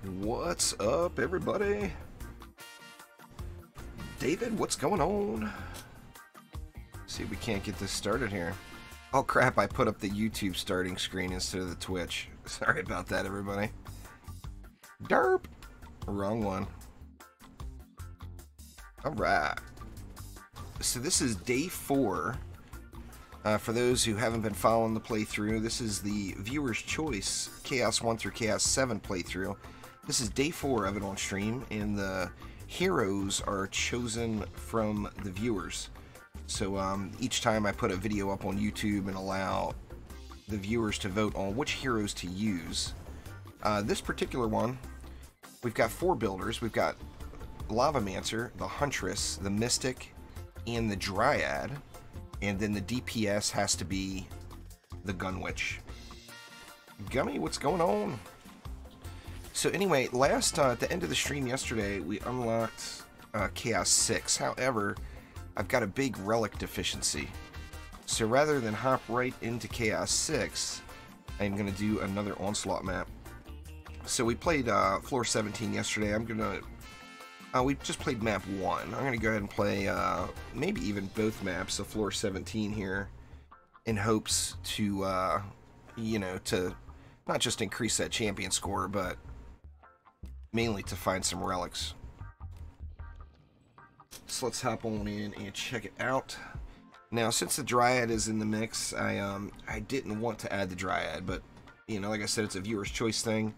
What's up, everybody? David, what's going on? See if we can't get this started here. Oh crap, I put up the YouTube starting screen instead of the Twitch. Sorry about that, everybody. Derp! Wrong one. Alright. So this is day 4. For those who haven't been following the playthrough, this is the Viewer's Choice Chaos 1 through Chaos 7 playthrough. This is day 4 of it on stream, and the heroes are chosen from the viewers. So each time I put a video up on YouTube and allow the viewers to vote on which heroes to use. This particular one, we've got 4 builders. We've got Lavamancer, the Huntress, the Mystic, and the Dryad. And then the DPS has to be the Gunwitch. Gummy, what's going on? So anyway, at the end of the stream yesterday, we unlocked Chaos 6. However, I've got a big relic deficiency. So rather than hop right into Chaos 6, I'm going to do another Onslaught map. So we played floor 17 yesterday. We just played map 1. I'm going to go ahead and play maybe even both maps of floor 17 here in hopes to, to not just increase that champion score, but mainly to find some relics. So let's hop on in and check it out. Now, since the Dryad is in the mix, I didn't want to add the Dryad, but, like I said, it's a viewer's choice thing.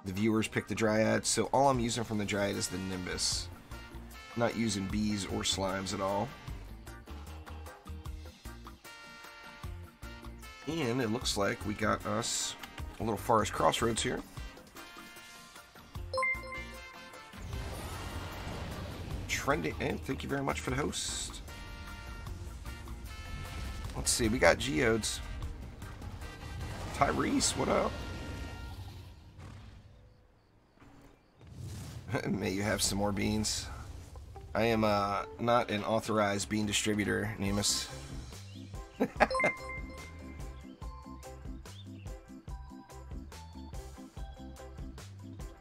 The viewers pick the Dryad, so all I'm using from the Dryad is the Nimbus. Not using bees or slimes at all. And it looks like we got us a little Forest Crossroads here. Trendy, and thank you very much for the host. Let's see, we got Geodes. Tyrese, what up? May you have some more beans. I am not an authorized bean distributor, Nemus.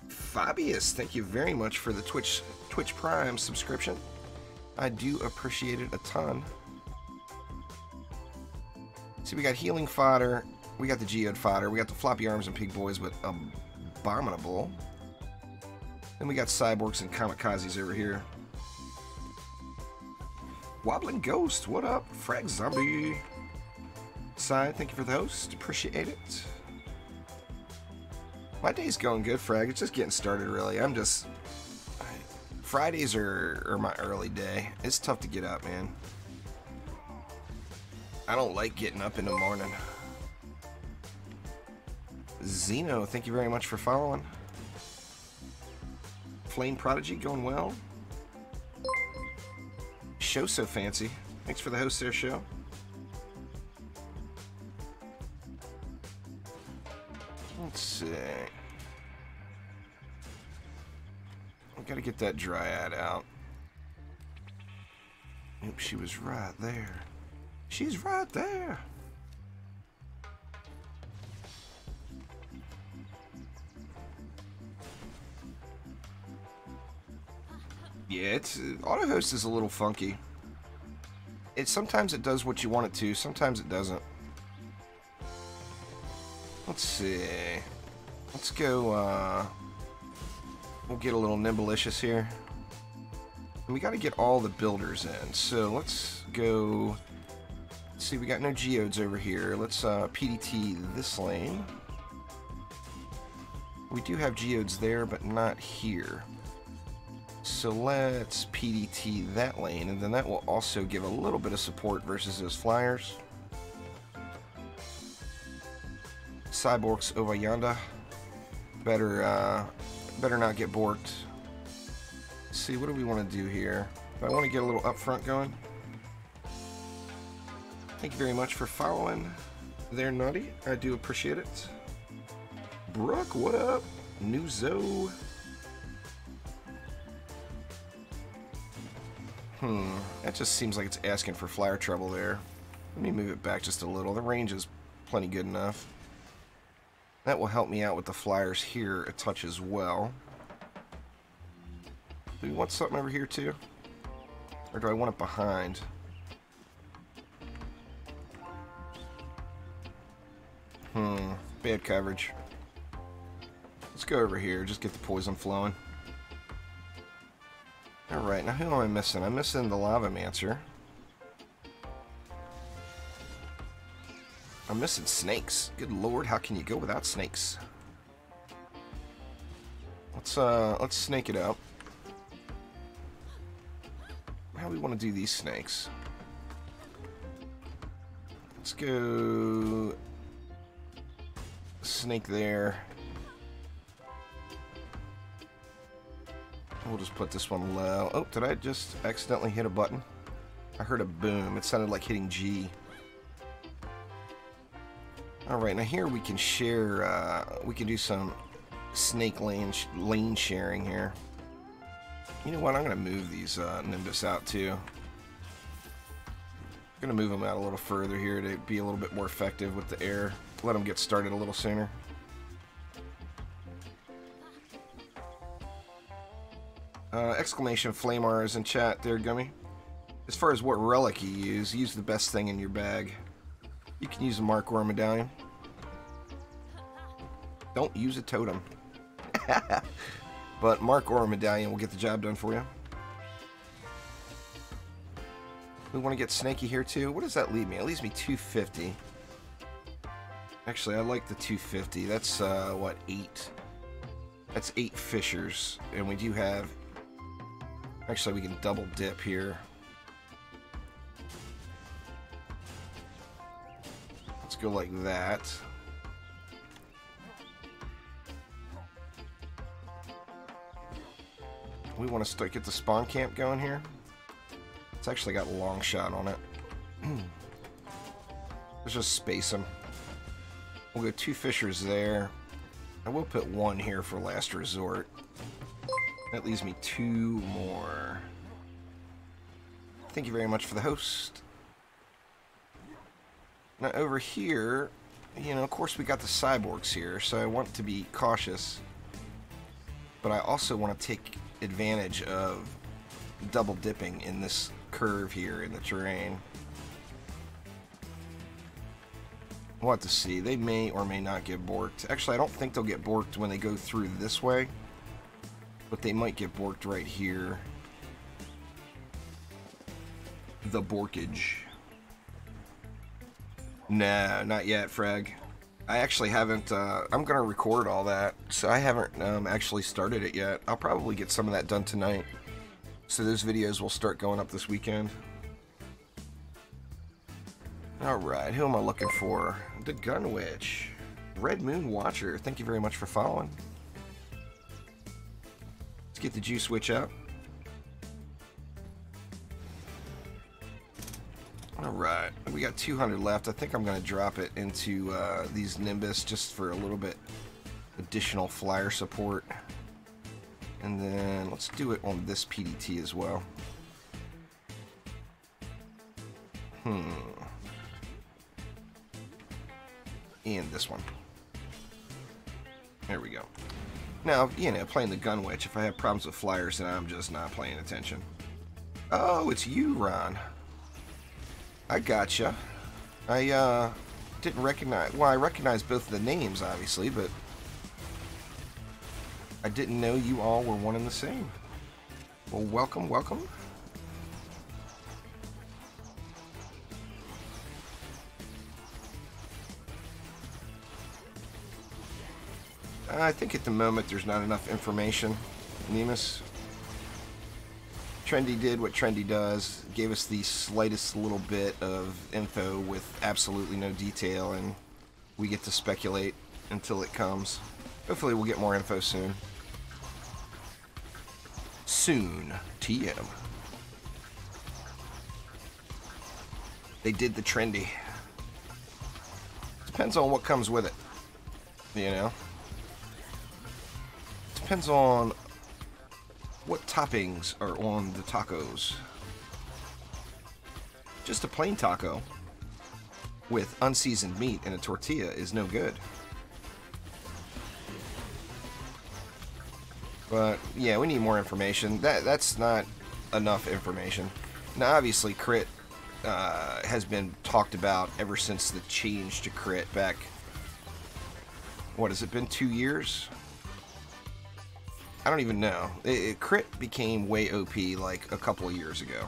Fabius, thank you very much for the Twitch Prime subscription. I do appreciate it a ton. See, we got healing fodder, we got the geode fodder, we got the floppy arms and pig boys with abominable. Then we got cyborgs and kamikazes over here. Wobbling Ghost, what up? Frag Zombie. Side, thank you for the host. Appreciate it. My day's going good, Frag. It's just getting started, really. Fridays are my early day. It's tough to get up, man. I don't like getting up in the morning. Zeno, thank you very much for following. Flame Prodigy, going well. Show So Fancy, thanks for the host there, Show. Let's see. I've got to get that Dryad out. Oop, she was right there. She's right there. Yeah, auto host is a little funky. Sometimes it does what you want it to, sometimes it doesn't. Let's see. Let's go, we'll get a little nimblicious here. And we gotta get all the builders in, so let's go. Let's see, we got no geodes over here. Let's PDT this lane. We do have geodes there, but not here. So let's PDT that lane, and then that will also give a little bit of support versus those flyers. Cyborgs over yonder. Better not get borked. Let's see, what do we want to do here? I want to get a little up front going. Thank you very much for following there, Nutty. I do appreciate it. Brooke, what up? New Zoe. That just seems like it's asking for flyer trouble there. Let me move it back just a little. The range is plenty good enough. That will help me out with the flyers here a touch as well. Do we want something over here too? Or do I want it behind? Bad coverage. Let's go over here, just get the poison flowing. Alright, now who am I missing? I'm missing the Lavamancer. I'm missing snakes. Good lord, how can you go without snakes? Let's snake it up. How do we want to do these snakes? Let's go snake there. We'll just put this one low. Oh, did I just accidentally hit a button? I heard a boom. It sounded like hitting G. Alright, now here we can share, we can do some snake lane sharing here. You know what, I'm going to move these Nimbus out too. I'm going to move them out a little further here to be a little bit more effective with the air. Let them get started a little sooner. Exclamation flame R's in chat there, Gummy. As far as what relic you use the best thing in your bag. You can use a Mark or a medallion. Don't use a totem. But Mark or a medallion will get the job done for you. We want to get snaky here too. What does that leave me? It leaves me 250. Actually, I like the 250. That's, what, 8? That's 8 fissures. And we do have... Actually, we can double dip here. Let's go like that. We want to get the spawn camp going here. It's actually got a long shot on it. Let's just space them. We'll go 2 fissures there. I will put 1 here for last resort. That leaves me 2 more. Thank you very much for the host. Now over here, you know, of course we got the cyborgs here, so I want to be cautious. But I also want to take advantage of double dipping in this curve here in the terrain. We'll have to see. They may or may not get borked. Actually, I don't think they'll get borked when they go through this way. But they might get borked right here. The borkage. Nah, not yet, Frag. I actually haven't, I'm going to record all that, so I haven't actually started it yet. I'll probably get some of that done tonight. So those videos will start going up this weekend. Alright, who am I looking for? The Gun Witch. Red Moon Watcher, thank you very much for following. Let's get the Juice Witch out. Alright, we got 200 left. I think I'm going to drop it into these Nimbus just for a little bit additional flyer support. And then let's do it on this PDT as well. And this one. There we go. Now, you know, playing the Gun Witch, if I have problems with flyers, then I'm just not paying attention. Oh, it's you, Ron. I gotcha. I didn't recognize... Well, I recognized both the names, obviously, but I didn't know you all were one and the same. Well, welcome, welcome. I think at the moment there's not enough information, Nemus. Trendy did what Trendy does, gave us the slightest little bit of info with absolutely no detail, and we get to speculate until it comes. Hopefully we'll get more info soon. Soon, TM. They did the Trendy. Depends on what comes with it, you know? Depends on what toppings are on the tacos. Just a plain taco with unseasoned meat and a tortilla is no good. But yeah, we need more information. That's not enough information. Now, obviously, crit has been talked about ever since the change to crit back. What has it been? 2 years? I don't even know. Crit became way OP like a couple of years ago.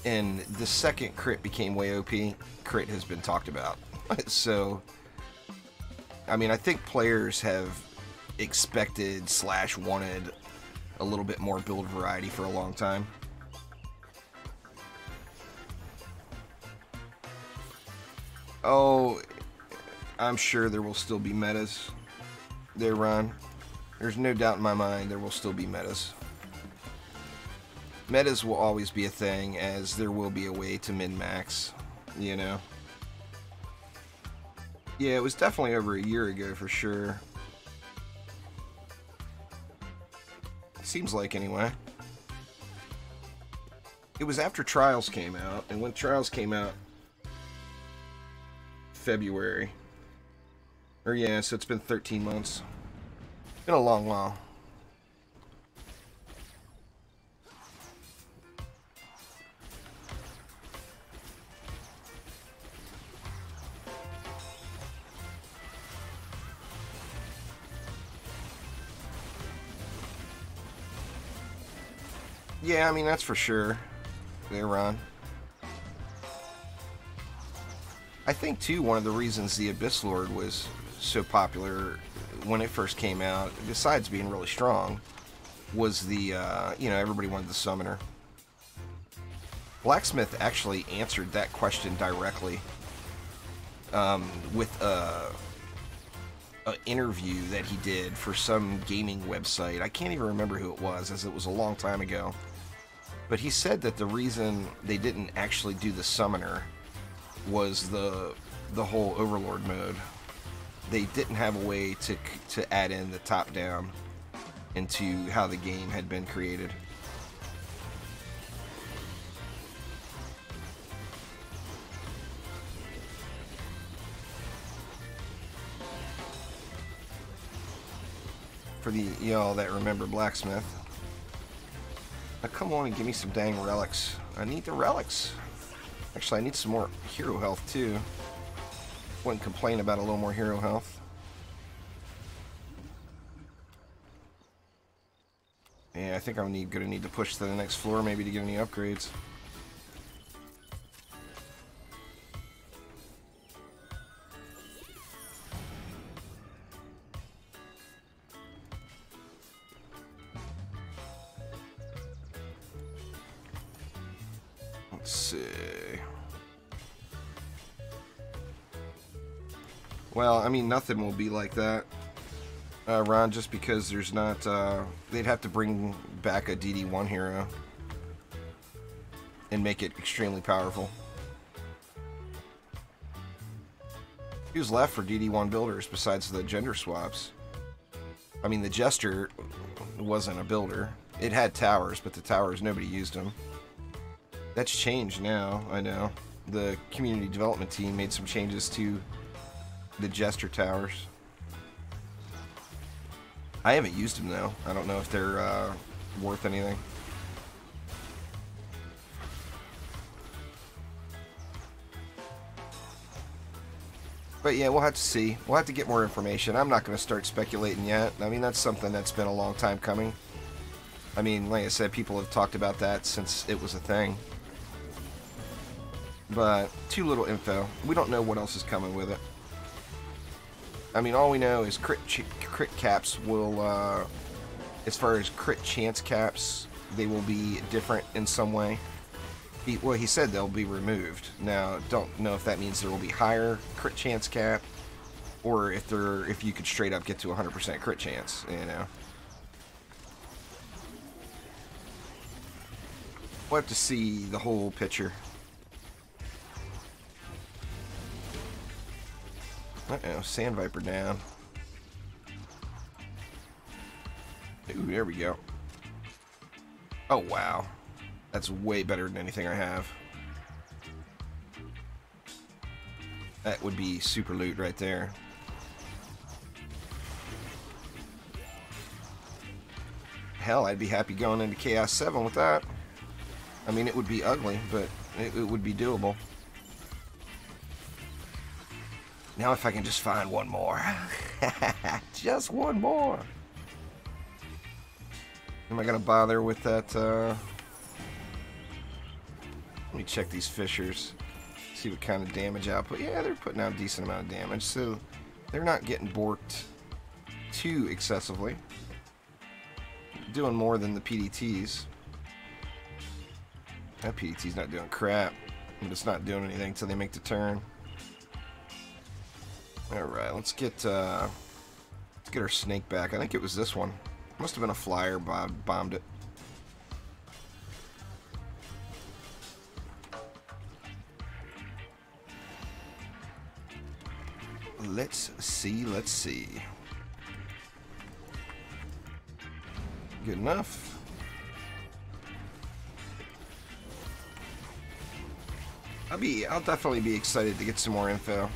And the second crit became way OP, crit has been talked about. So, I mean, I think players have expected / wanted a little bit more build variety for a long time. Oh, I'm sure there will still be metas there, Ron. There's no doubt in my mind there will still be metas. Metas will always be a thing, as there will be a way to min-max, you know? Yeah, it was definitely over a year ago for sure. Seems like, anyway. It was after Trials came out, and when Trials came out, February. Or yeah, so it's been 13 months. Been a long while. Yeah, I mean, that's for sure. There, Ron. I think, too, one of the reasons the Abyss Lord was so popular when it first came out, besides being really strong, was the, you know, everybody wanted the Summoner. Blacksmith actually answered that question directly with an interview that he did for some gaming website. I can't even remember who it was, as it was a long time ago. But he said that the reason they didn't actually do the Summoner was the whole Overlord mode. They didn't have a way to add in the top-down into how the game had been created. For the y'all that remember Blacksmith. Now come on and give me some dang relics. I need the relics. Actually, I need some more hero health too. Wouldn't complain about a little more hero health. Yeah, I think I'm gonna need to push to the next floor maybe to get any upgrades. Let's see. Well, I mean, nothing will be like that, Ron, just because there's not, they'd have to bring back a DD1 hero and make it extremely powerful. Who's left for DD1 builders besides the gender swaps? I mean, the Jester wasn't a builder. It had towers, but the towers, nobody used them. That's changed now, I know. The community development team made some changes to the Jester towers. I haven't used them though. I don't know if they're worth anything. But yeah, we'll have to see. We'll have to get more information. I'm not going to start speculating yet. I mean, that's something that's been a long time coming. I mean, like I said, people have talked about that since it was a thing. But too little info. We don't know what else is coming with it. I mean, all we know is crit caps will, as far as crit chance caps, they will be different in some way. Well, he said they'll be removed. Now, don't know if that means there will be higher crit chance cap, or if you could straight up get to 100% crit chance, you know. We'll have to see the whole picture. Uh-oh, Sand Viper down. Ooh, there we go. Oh, wow. That's way better than anything I have. That would be super loot right there. hell, I'd be happy going into Chaos 7 with that. I mean, it would be ugly, but it would be doable. Now if I can just find one more. Just one more. Am I going to bother with that? Let me check these fissures. See what kind of damage output. Yeah, they're putting out a decent amount of damage, so they're not getting borked too excessively. Doing more than the PDTs. That PDT's not doing crap, but it's not doing anything until they make the turn. Alright, let's get our snake back. I think it was this one. Must have been a flyer, bombed it. Let's see, let's see. Good enough. I'll definitely be excited to get some more info.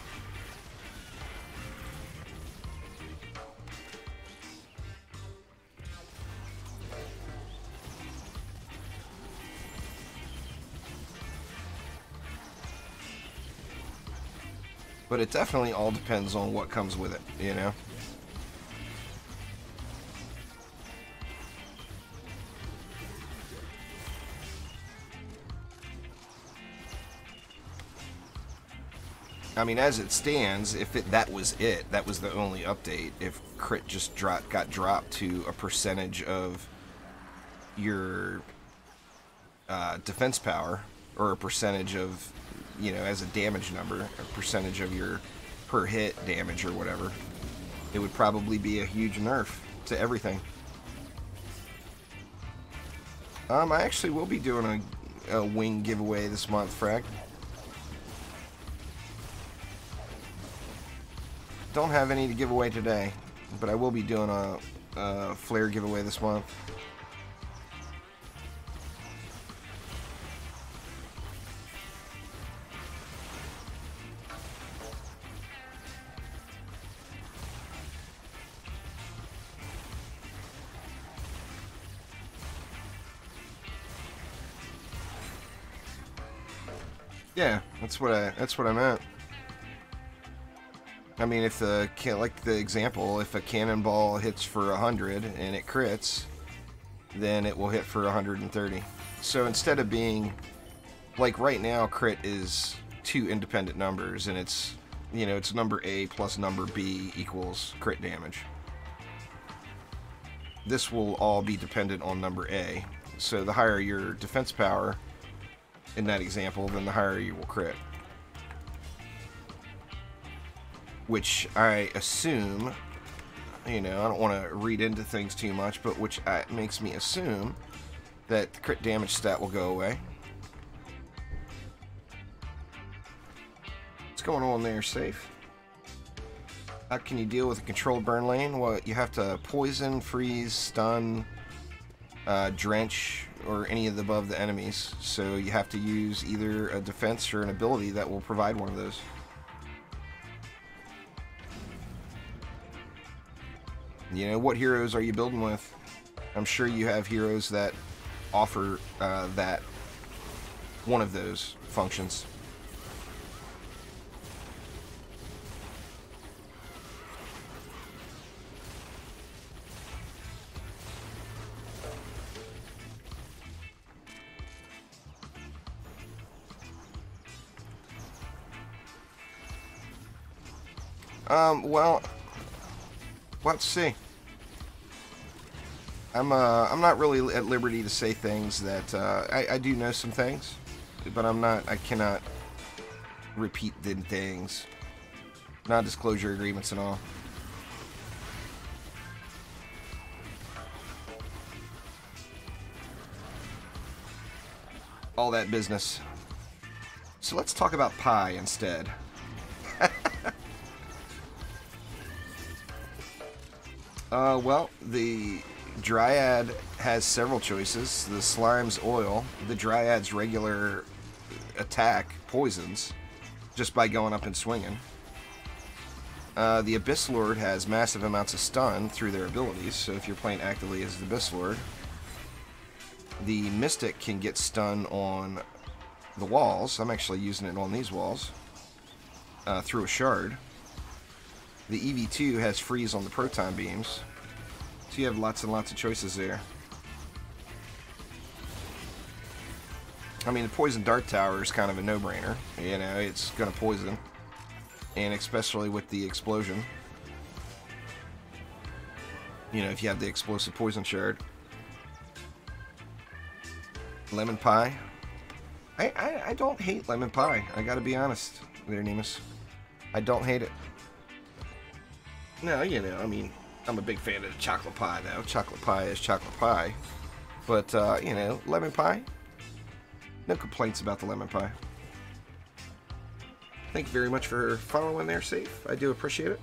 But it definitely all depends on what comes with it, you know? I mean, as it stands, if that was the only update, if crit just got dropped to a percentage of your defense power, or a percentage of, you know, as a damage number, a percentage of your per hit damage or whatever, it would probably be a huge nerf to everything. I actually will be doing a wing giveaway this month, Frag. Don't have any to give away today, but I will be doing a flare giveaway this month. Yeah, that's what I meant. I mean, if like the example, if a cannonball hits for 100 and it crits, then it will hit for 130. So instead of being, like right now, crit is two independent numbers, and it's, you know, it's number A plus number B equals crit damage. This will all be dependent on number A. So the higher your defense power in that example, then the higher you will crit. Which I assume, you know, I don't want to read into things too much, but which makes me assume that the crit damage stat will go away. What's going on there, Safe? How can you deal with a controlled burn lane? Well, you have to poison, freeze, stun, drench, or any of the above the enemies. So you have to use either a defense or an ability that will provide one of those. You know, what heroes are you building with? I'm sure you have heroes that offer that one of those functions. Well, let's see. I'm not really at liberty to say things that, I do know some things, but I cannot repeat the things. Non-disclosure agreements and all. All that business. So let's talk about pie instead. Well, the Dryad has several choices. The Slime's oil, the Dryad's regular attack poisons, just by going up and swinging. The Abyss Lord has massive amounts of stun through their abilities, so if you're playing actively as the Abyss Lord, The Mystic can get stun on the walls. I'm actually using it on these walls through a shard. The EV2 has freeze on the proton beams. So you have lots and lots of choices there. I mean, the poison dart tower is kind of a no-brainer. You know, it's going to poison. And especially with the explosion. You know, if you have the explosive poison shard. Lemon pie. I don't hate lemon pie. I gotta be honest there, Nemus. I don't hate it. No, you know, I mean, I'm a big fan of chocolate pie, though. Chocolate pie is chocolate pie. But, you know, lemon pie, no complaints about the lemon pie. Thank you very much for following there, Safe. I do appreciate it.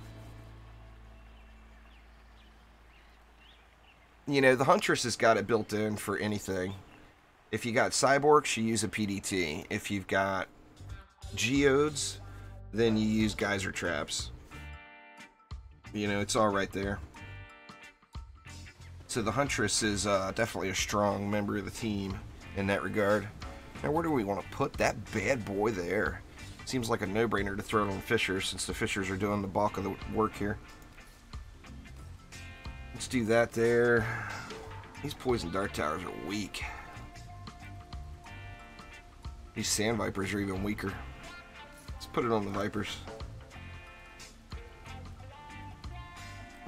You know, the Huntress has got it built in for anything. If you got Cyborgs, you use a PDT. If you've got Geodes, then you use Geyser Traps. You know, it's all right there. So the Huntress is definitely a strong member of the team in that regard. Now, where do we want to put that bad boy there? Seems like a no-brainer to throw it on Fissure, since the Fissures are doing the bulk of the work here. Let's do that there. These poison dart towers are weak. These sand vipers are even weaker. Let's put it on the vipers.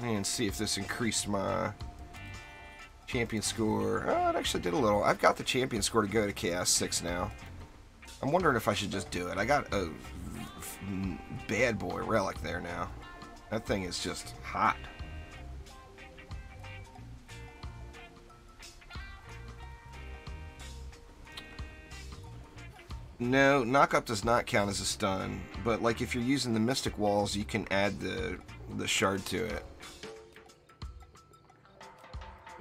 And see if this increased my champion score. Oh, it actually did a little. I've got the champion score to go to Chaos 6 now. I'm wondering if I should just do it. I got a bad boy relic there now. That thing is just hot. No, knock-up does not count as a stun, but like if you're using the Mystic Walls, you can add the shard to it.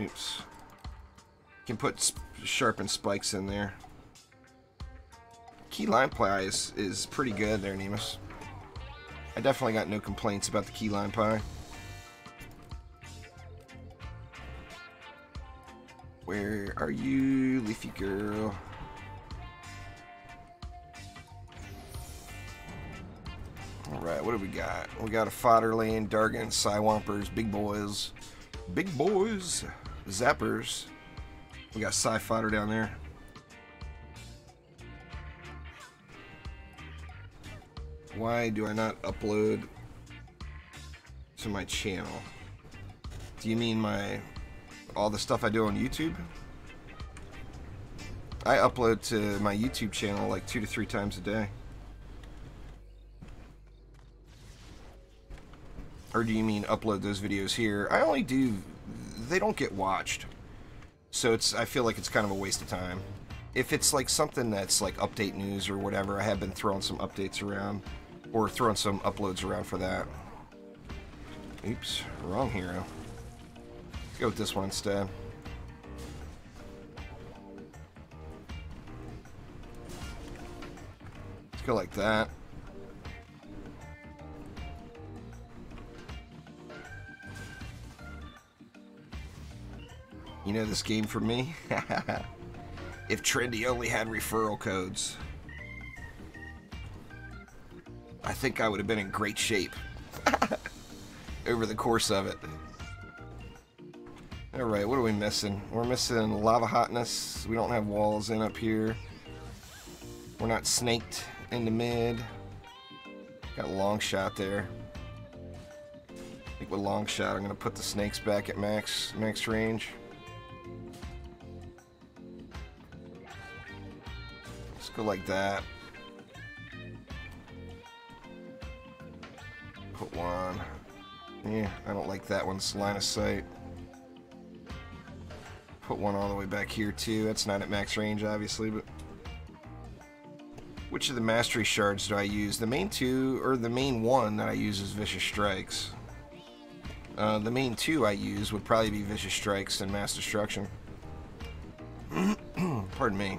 Oops. You can put sharpened spikes in there. Key line pie is pretty good there, Nemus. I definitely got no complaints about the key line pie. Where are you, Leafy girl? Alright, what do we got? We got a fodder lane, Dargan, Psywompers, big boys. Big boys! Zappers. We got Psy fodder down there. Why do I not upload to my channel? Do you mean all the stuff I do on YouTube? I upload to my YouTube channel like 2 to 3 times a day. Or do you mean upload those videos here? I only do, they don't get watched. So I feel like it's kind of a waste of time. If it's like something that's like update news or whatever, I have been throwing some updates around. Or throwing some uploads around for that. Oops, wrong hero. Let's go with this one instead. Let's go like that. You know this game for me? If Trendy only had referral codes, I think I would have been in great shape over the course of it. Alright, what are we missing? We're missing lava hotness. We don't have walls in up here. We're not snaked in the mid. Got a long shot there. I think with long shot I'm going to put the snakes back at max range. Let's go like that. Put one. Yeah, I don't like that one's line of sight. Put one all the way back here too. That's not at max range, obviously, but which of the mastery shards do I use? The main two, or the main one that I use is Vicious Strikes. The main two I use would probably be Vicious Strikes and Mass Destruction. Pardon me.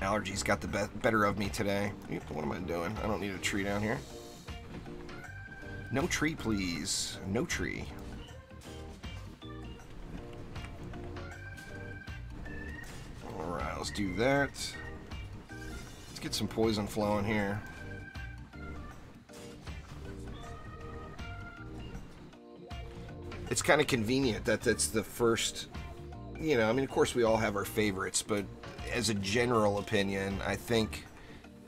Allergies got the better of me today. What am I doing? I don't need a tree down here. No tree, please. No tree. let's do that. Let's get some poison flowing here. It's kind of convenient that that's the first, you know, I mean, of course we all have our favorites, but as a general opinion, I think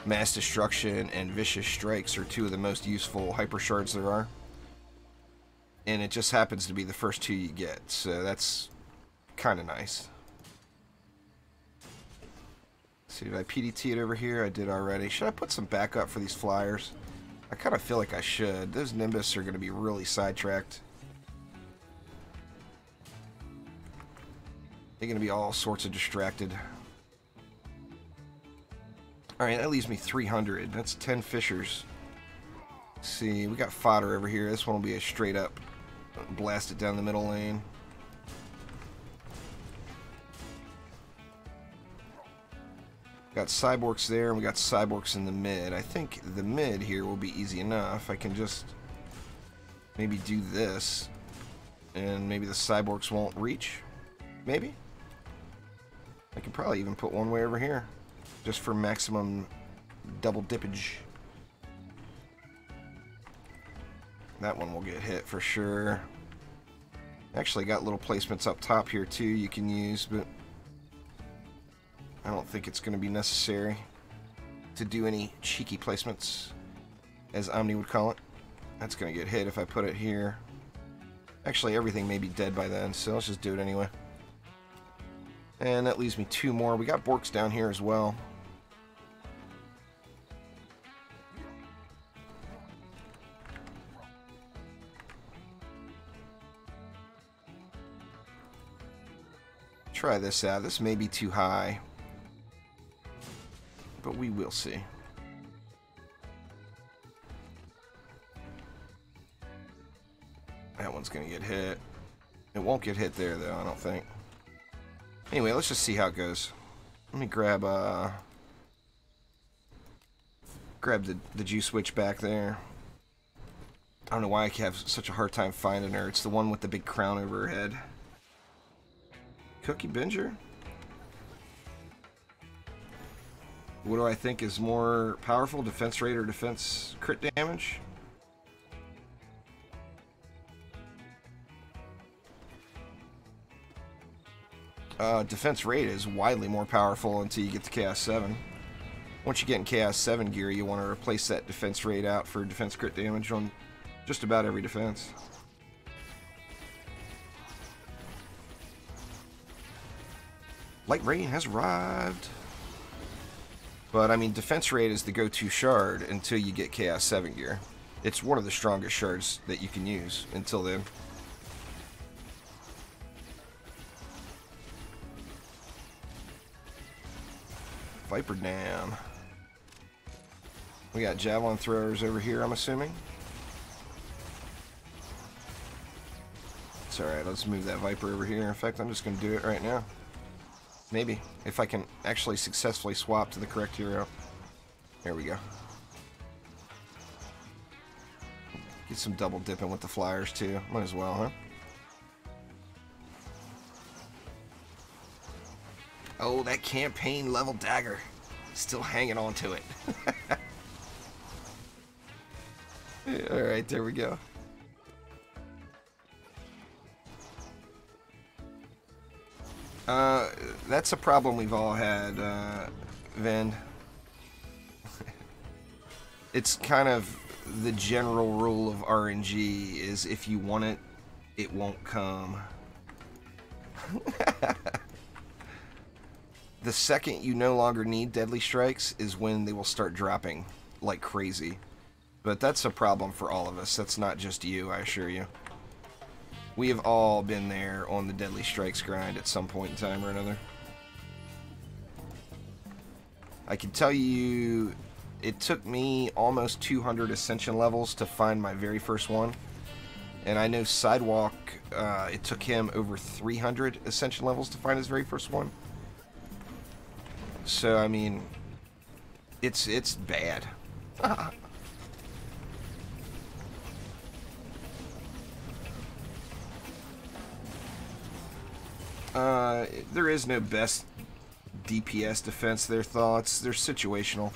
Mass Destruction and Vicious Strikes are two of the most useful hyper shards there are. And it just happens to be the first two you get, so that's kind of nice. Let's see, did I PDT it over here? I did already. Should I put some backup for these flyers? I kind of feel like I should. Those Nimbus are going to be really sidetracked. They're going to be all sorts of distracted. Alright, that leaves me 300. That's 10 Fissures. Let's see, we got fodder over here. This one will be a straight up blast it down the middle lane. Got Cyborgs there, and we got Cyborgs in the mid. I think the mid here will be easy enough. I can just maybe do this, and maybe the Cyborgs won't reach. Maybe? I can probably even put one way over here, just for maximum double dippage. That one will get hit for sure. Actually got little placements up top here too you can use, but I don't think it's going to be necessary to do any cheeky placements, as Omni would call it. That's going to get hit if I put it here. Actually, everything may be dead by then, so let's just do it anyway. And that leaves me two more. We got Borks down here as well. Try this out. This may be too high, but we will see. That one's going to get hit. It won't get hit there, though, I don't think. Anyway, let's just see how it goes. Let me grab the juice switch back there. I don't know why I have such a hard time finding her. It's the one with the big crown over her head. Cookie Binger? What do I think is more powerful? Defense rate or defense crit damage? Defense rate is widely more powerful until you get to Chaos 7. Once you get in Chaos 7 gear, you want to replace that defense rate out for defense crit damage on just about every defense. Light Rain has arrived. But, I mean, defense rate is the go-to shard until you get Chaos 7 gear. It's one of the strongest shards that you can use until then. Viper down. We got javelin throwers over here, I'm assuming. It's alright, let's move that Viper over here. In fact, I'm just going to do it right now. Maybe, if I can actually successfully swap to the correct hero. There we go. Get some double dipping with the flyers too. Might as well, huh? Oh, that campaign level dagger. Still hanging on to it. Alright, there we go. That's a problem we've all had, Vend. It's kind of the general rule of RNG is if you want it, it won't come. The second you no longer need deadly strikes is when they will start dropping like crazy. But that's a problem for all of us. That's not just you, I assure you. We have all been there on the deadly strikes grind at some point in time or another. I can tell you it took me almost 200 ascension levels to find my very first one. And I know Sidewalk, it took him over 300 ascension levels to find his very first one. So, I mean, it's bad. There is no best DPS defense their thoughts. They're situational.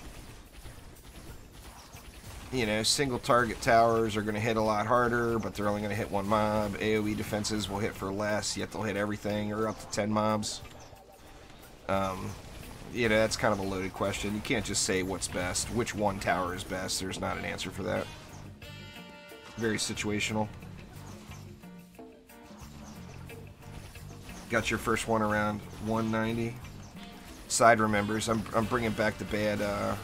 You know, single target towers are going to hit a lot harder, but they're only going to hit one mob. AoE defenses will hit for less, yet they'll hit everything, or up to 10 mobs. You know, that's kind of a loaded question. You can't just say what's best. Which one tower is best? There's not an answer for that. Very situational. Got your first one around 190. Side remembers. I'm bringing back the bad.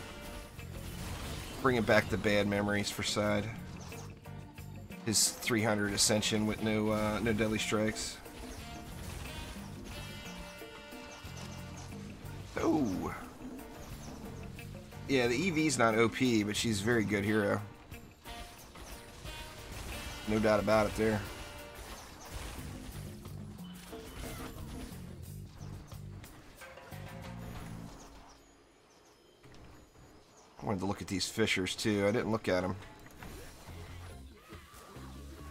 Bringing back the bad memories for Side. His 300 Ascension with no deadly strikes. Oh. Yeah, the EV's not OP, but she's a very good hero. No doubt about it there. I wanted to look at these Fissures too. I didn't look at them.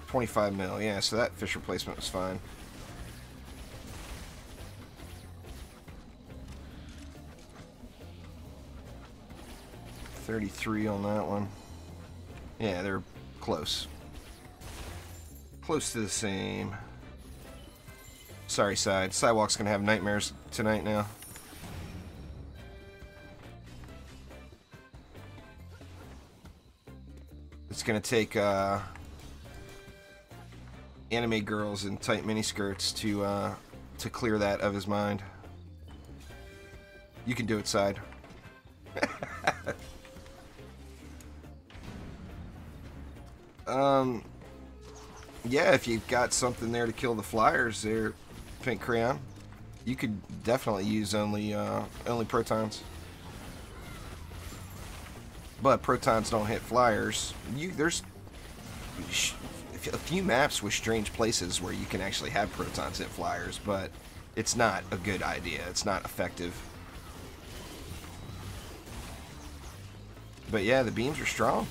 25 mil, yeah, so that Fissure placement was fine. $33 on that one. Yeah, they're close. Close to the same. Sorry, Side. Sidewalk's gonna have nightmares tonight now. It's gonna take anime girls in tight miniskirts to clear that of his mind. You can do it, Side. Yeah, if you've got something there to kill the flyers there, Pink Crayon, you could definitely use only protons. But protons don't hit flyers. There's a few maps with strange places where you can actually have protons hit flyers, but it's not a good idea. It's not effective. But yeah, the beams are strong.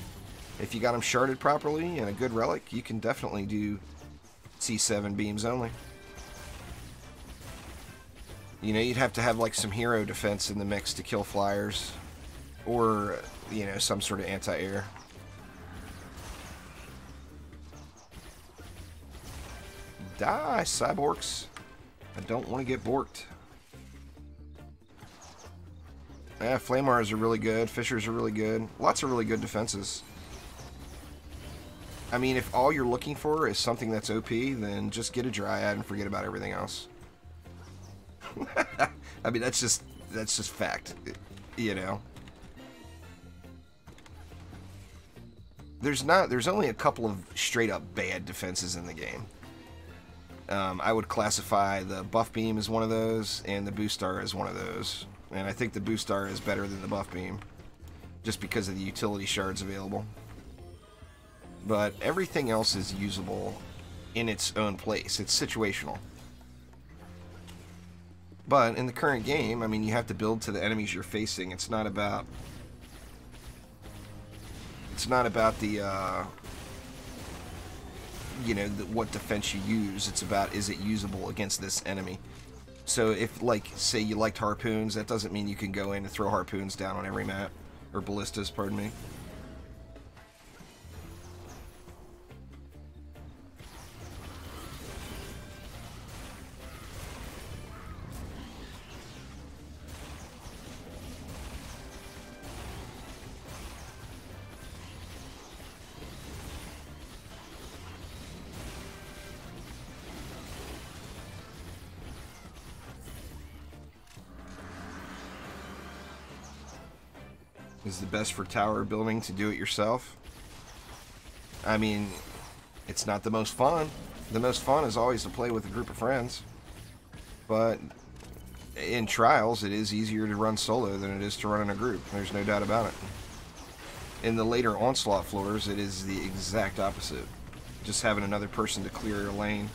If you got them sharded properly and a good relic, you can definitely do C7 beams only. You know, you'd have to have like some hero defense in the mix to kill flyers. Or, you know, some sort of anti-air. Die, cyborgs. I don't want to get borked. Yeah, Flamars are really good. Fissures are really good. Lots of really good defenses. I mean, if all you're looking for is something that's OP, then just get a Dryad and forget about everything else. I mean, that's just fact, you know. There's only a couple of straight up bad defenses in the game. I would classify the buff beam as one of those, and the boost star as one of those. And I think the boost star is better than the buff beam, just because of the utility shards available. But everything else is usable in its own place. It's situational. But in the current game, I mean, you have to build to the enemies you're facing. It's not about the you know, what defense you use. It's about, is it usable against this enemy? So if, like, say you liked harpoons, that doesn't mean you can go in and throw harpoons down on every map, or ballistas, pardon me. Is the best for tower building to do it yourself? I mean, it's not the most fun. The most fun is always to play with a group of friends. But in trials, it is easier to run solo than it is to run in a group. There's no doubt about it. In the later Onslaught floors, it is the exact opposite. Just having another person to clear your lane.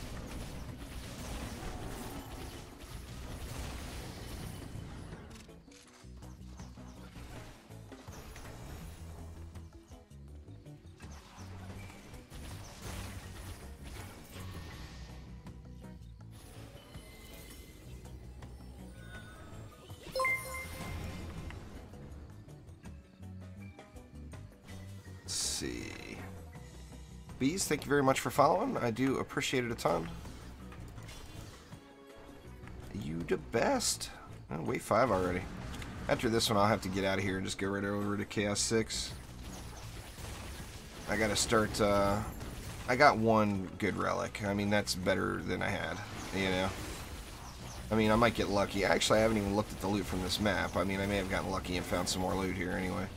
Let's see. Bees, thank you very much for following. I do appreciate it a ton. You the best. Oh, wave 5 already. After this one, I'll have to get out of here and just go right over to Chaos 6. I gotta start, I got one good relic. I mean, that's better than I had, you know? I mean, I might get lucky. Actually, I haven't even looked at the loot from this map. I mean, I may have gotten lucky and found some more loot here anyway.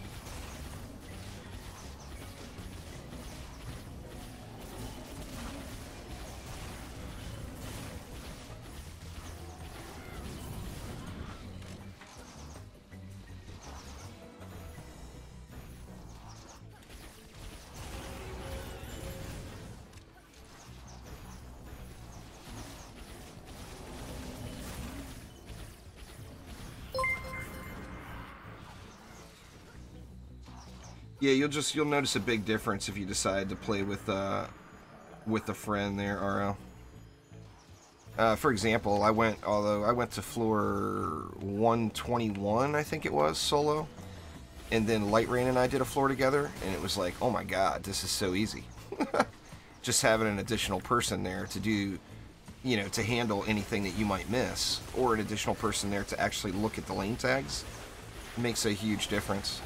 Yeah, you'll notice a big difference if you decide to play with a friend there, RL. For example, I went to floor 121, I think it was, solo, and then Light Rain and I did a floor together, and it was like, oh my god, this is so easy. Just having an additional person there to do, you know, to handle anything that you might miss, or an additional person there to actually look at the lane tags, makes a huge difference.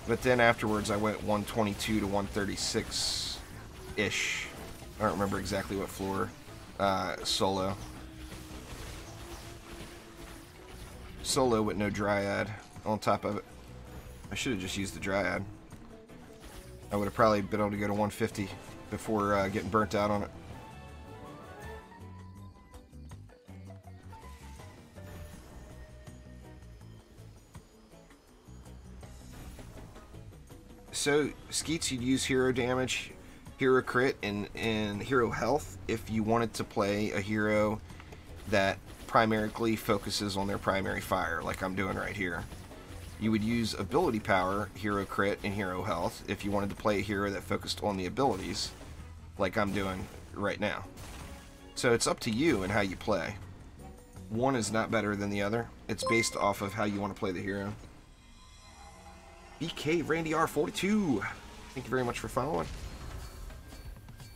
But then afterwards, I went 122 to 136-ish. I don't remember exactly what floor. Solo. Solo with no Dryad on top of it. I should have just used the Dryad. I would have probably been able to go to 150 before getting burnt out on it. So, Skeets, you'd use hero damage, hero crit, and hero health if you wanted to play a hero that primarily focuses on their primary fire, like I'm doing right here. You would use ability power, hero crit, and hero health if you wanted to play a hero that focused on the abilities, like I'm doing right now. So it's up to you and how you play. One is not better than the other. It's based off of how you want to play the hero. BK Randy R42, thank you very much for following.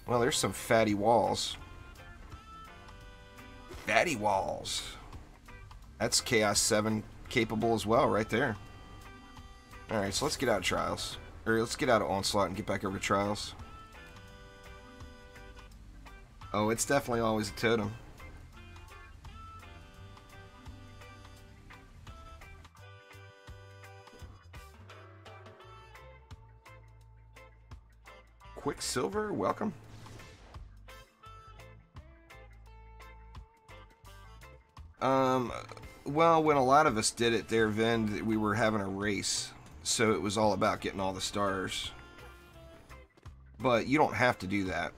Well, there's some fatty walls. Fatty walls. That's Chaos 7 capable as well, right there. Alright, so let's get out of Trials. Or let's get out of Onslaught and get back over to Trials. Oh, it's definitely always a totem. Quicksilver, welcome. Well, when a lot of us did it there, Vend, we were having a race, so it was all about getting all the stars. But you don't have to do that.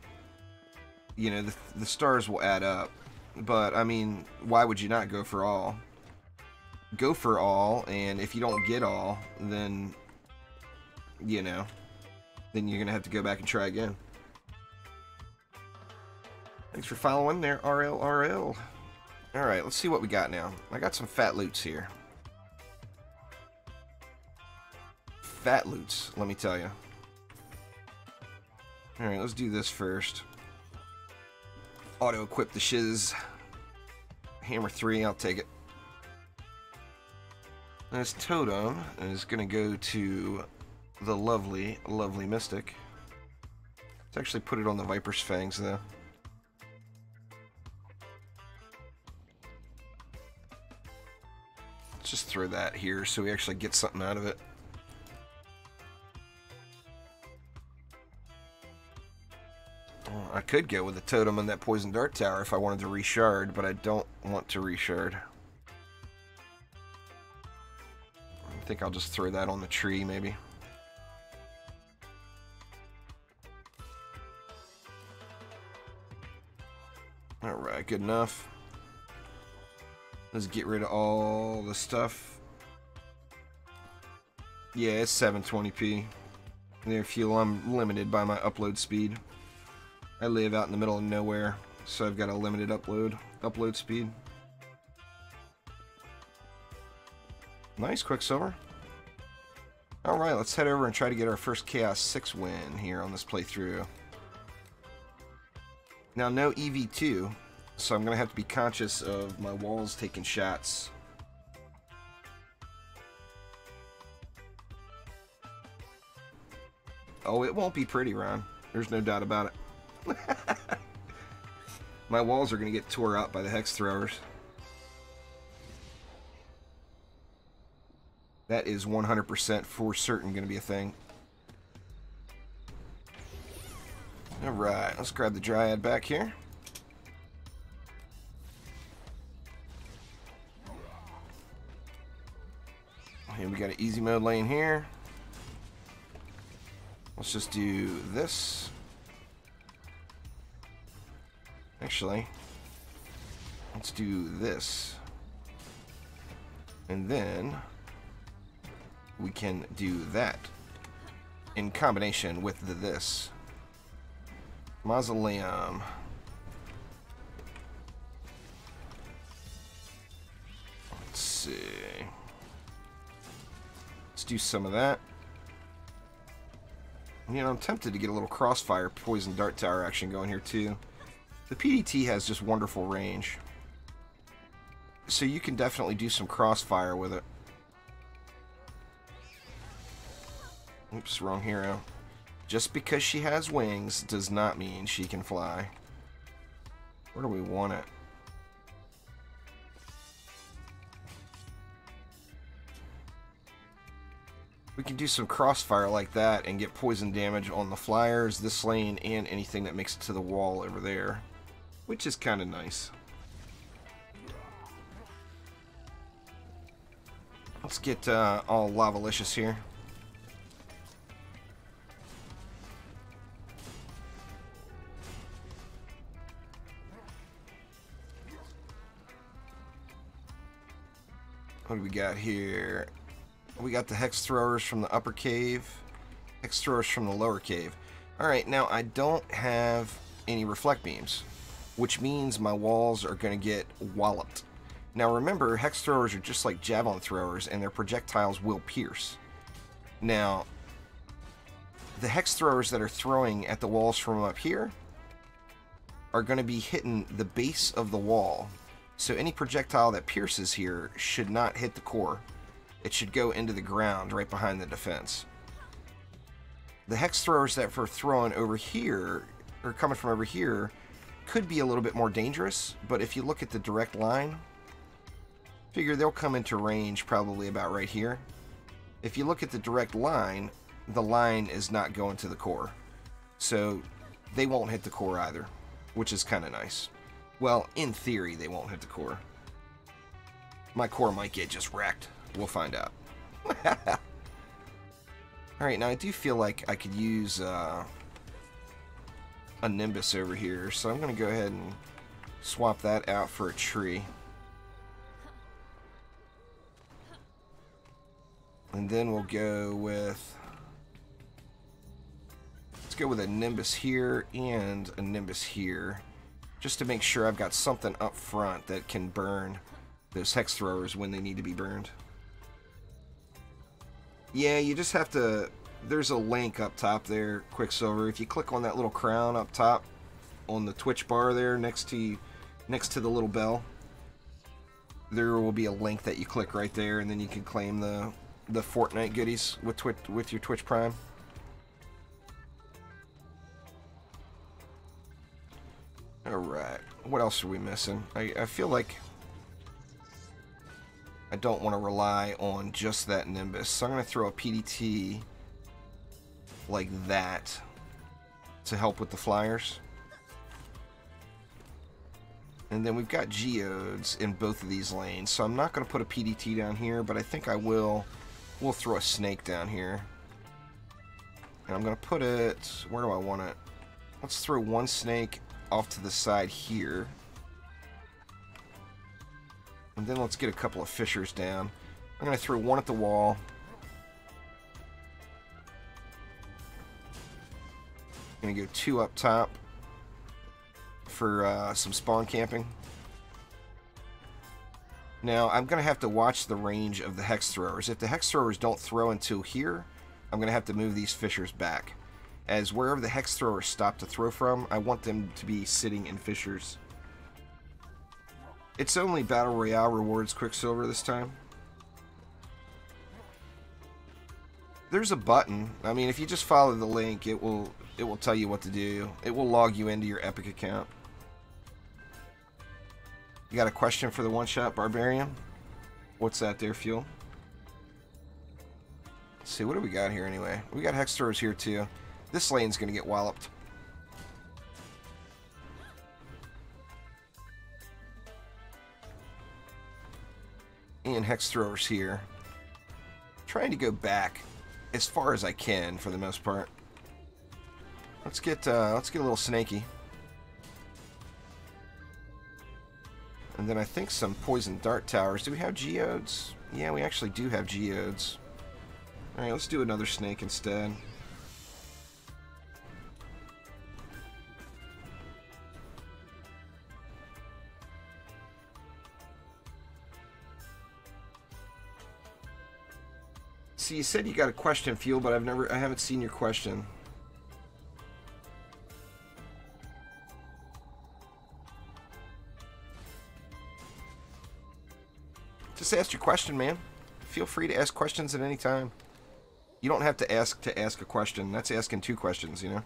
You know, the stars will add up. But, I mean, why would you not go for all? Go for all, and if you don't get all, then, you know, then you're going to have to go back and try again. Thanks for following there, RLRL. Alright, let's see what we got now. I got some fat loots here. Fat loots, let me tell you. Alright, let's do this first. Auto-equip the shiz. Hammer 3, I'll take it. This totem is going to go to the lovely, lovely Mystic. Let's actually put it on the Viper's Fangs, though. Let's just throw that here so we actually get something out of it. I could go with a totem on that Poison Dart Tower if I wanted to reshard, but I don't want to reshard. I think I'll just throw that on the tree, maybe. Alright, good enough. Let's get rid of all the stuff. Yeah, it's 720p. There, feel I'm limited by my upload speed. I live out in the middle of nowhere, so I've got a limited upload speed. Nice, Quicksilver. Alright, let's head over and try to get our first Chaos 6 win here on this playthrough. Now, no EV2, so I'm going to have to be conscious of my walls taking shots. Oh, it won't be pretty, Ron. There's no doubt about it. My walls are going to get tore up by the hex throwers. That is 100% for certain going to be a thing. Alright, let's grab the Dryad back here. Here we got an easy mode lane here. Let's just do this. Actually, let's do this. And then we can do that in combination with this. Mausoleum. Let's see. Let's do some of that. You know, I'm tempted to get a little crossfire poison dart tower action going here too. The PDT has just wonderful range, so you can definitely do some crossfire with it. Oops, wrong hero. Just because she has wings does not mean she can fly. Where do we want it? We can do some crossfire like that and get poison damage on the flyers, this lane, and anything that makes it to the wall over there, which is kind of nice. Let's get all Lavalicious here. What do we got here? We got the hex throwers from the upper cave, hex throwers from the lower cave. Alright, now I don't have any reflect beams, which means my walls are going to get walloped. Now remember, hex throwers are just like javelin throwers, and their projectiles will pierce. Now, the hex throwers that are throwing at the walls from up here are going to be hitting the base of the wall. So any projectile that pierces here should not hit the core. It should go into the ground right behind the defense. The hex throwers that are throwing over here, or coming from over here, could be a little bit more dangerous, but if you look at the direct line, figure they'll come into range probably about right here. If you look at the direct line, the line is not going to the core. So they won't hit the core either, which is kind of nice. Well, in theory, they won't hit the core. My core might get just wrecked. We'll find out. Alright, now I do feel like I could use a Nimbus over here, so I'm going to go ahead and swap that out for a tree. And then we'll go with... let's go with a Nimbus here and a Nimbus here, just to make sure I've got something up front that can burn those hex throwers when they need to be burned. Yeah, you just have to... there's a link up top there, Quicksilver. If you click on that little crown up top on the Twitch bar there next to the little bell, there will be a link that you click right there, and then you can claim the Fortnite goodies with your Twitch Prime. Alright, what else are we missing? I feel like I don't want to rely on just that Nimbus, so I'm going to throw a PDT like that to help with the flyers. And then we've got geodes in both of these lanes, so I'm not going to put a PDT down here, but I think I will. We'll throw a snake down here. And I'm going to put it... where do I want it? Let's throw one snake off to the side here. And then let's get a couple of fissures down. I'm going to throw one at the wall. I'm going to go two up top for some spawn camping. Now, I'm going to have to watch the range of the hex throwers. If the hex throwers don't throw until here, I'm going to have to move these fissures back. As wherever the hex throwers stop to throw from, I want them to be sitting in fissures. It's only Battle Royale rewards Quicksilver this time. There's a button. I mean, if you just follow the link, it will tell you what to do. It will log you into your Epic account. You got a question for the one-shot Barbarian? What's that there, Fuel? Let's see, what do we got here anyway? We got hex throwers here too. This lane's gonna get walloped. And hex throwers here. Trying to go back as far as I can for the most part. Let's get a little snaky. And then I think some poison dart towers. Do we have geodes? Yeah, we actually do have geodes. Alright, let's do another snake instead. See, you said you got a question, Fuel, but I haven't seen your question. Just ask your question, man. Feel free to ask questions at any time. You don't have to ask a question. That's asking two questions, you know?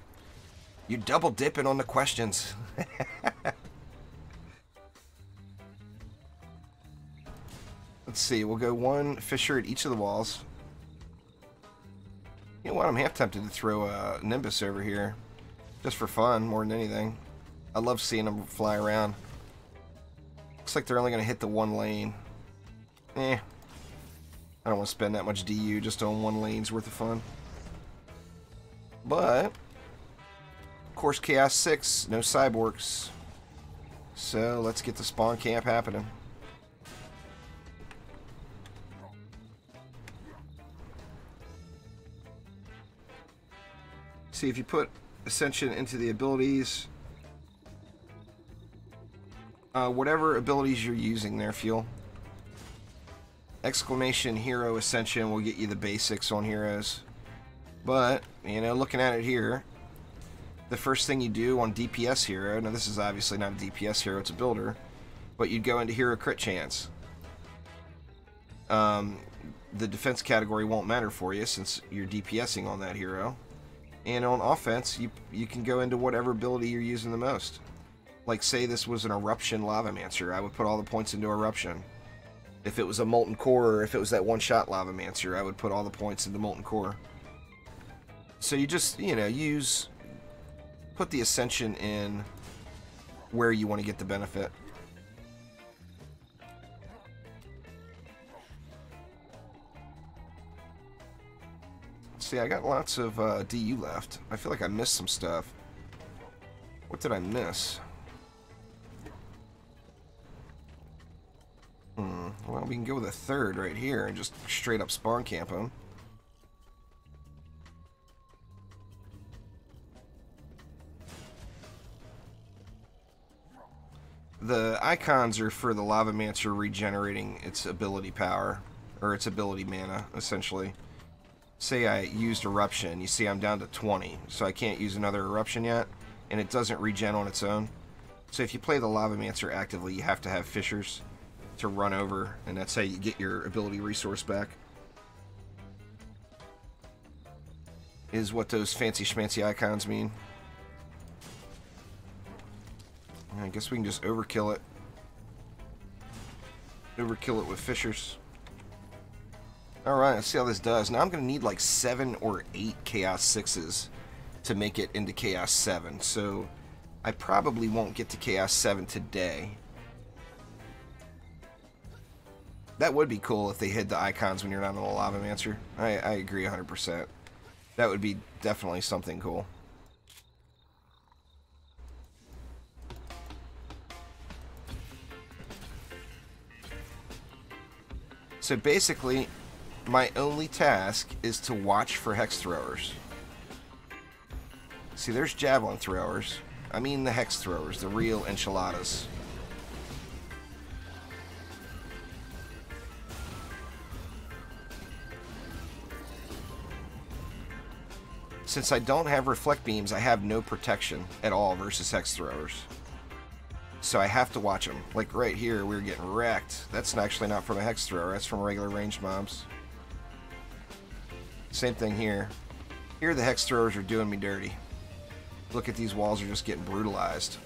You're double dipping on the questions. Let's see, we'll go one Fissure at each of the walls. You know what, I'm half tempted to throw a Nimbus over here. Just for fun, more than anything. I love seeing them fly around. Looks like they're only going to hit the one lane. I don't want to spend that much DU just on one lane's worth of fun. But, of course, Chaos 6, no cyborgs. So, let's get the spawn camp happening. See, if you put Ascension into the abilities, whatever abilities you're using there, Fuel. Exclamation Hero Ascension will get you the basics on heroes. But, you know, looking at it here, the first thing you do on DPS hero, now this is obviously not a DPS hero, it's a builder, but you'd go into hero crit chance. The defense category won't matter for you since you're DPSing on that hero. And on offense, you can go into whatever ability you're using the most. Like, say this was an Eruption Lavamancer, I would put all the points into Eruption. If it was a Molten Core, or if it was that one-shot Lavamancer, I would put all the points into Molten Core. So you just, you know, put the Ascension in where you want to get the benefit. See, I got lots of DU left. I feel like I missed some stuff. What did I miss? Well, we can go with a third right here and just straight up spawn camp him. The icons are for the Lavamancer regenerating its ability power, or its ability mana, essentially. Say I used Eruption, you see I'm down to 20, so I can't use another Eruption yet, and it doesn't regen on its own. So if you play the Lavamancer actively, you have to have Fissures to run over, and that's how you get your ability resource back. Is what those fancy schmancy icons mean. I guess we can just overkill it. Overkill it with Fissures. Alright, let's see how this does. Now I'm going to need like 7 or 8 Chaos 6s to make it into Chaos 7. So I probably won't get to Chaos 7 today. That would be cool if they hid the icons when you're not on a Lavamancer. I agree 100%. That would be definitely something cool. So basically, my only task is to watch for hex throwers. See, there's javelin throwers. I mean the hex throwers, the real enchiladas. since I don't have reflect beams, I have no protection at all versus hex throwers. So I have to watch them. Like right here, we're getting wrecked. That's actually not from a hex thrower. That's from regular ranged mobs. Same thing here. Here the hex throwers are doing me dirty. Look at these walls are just getting brutalized.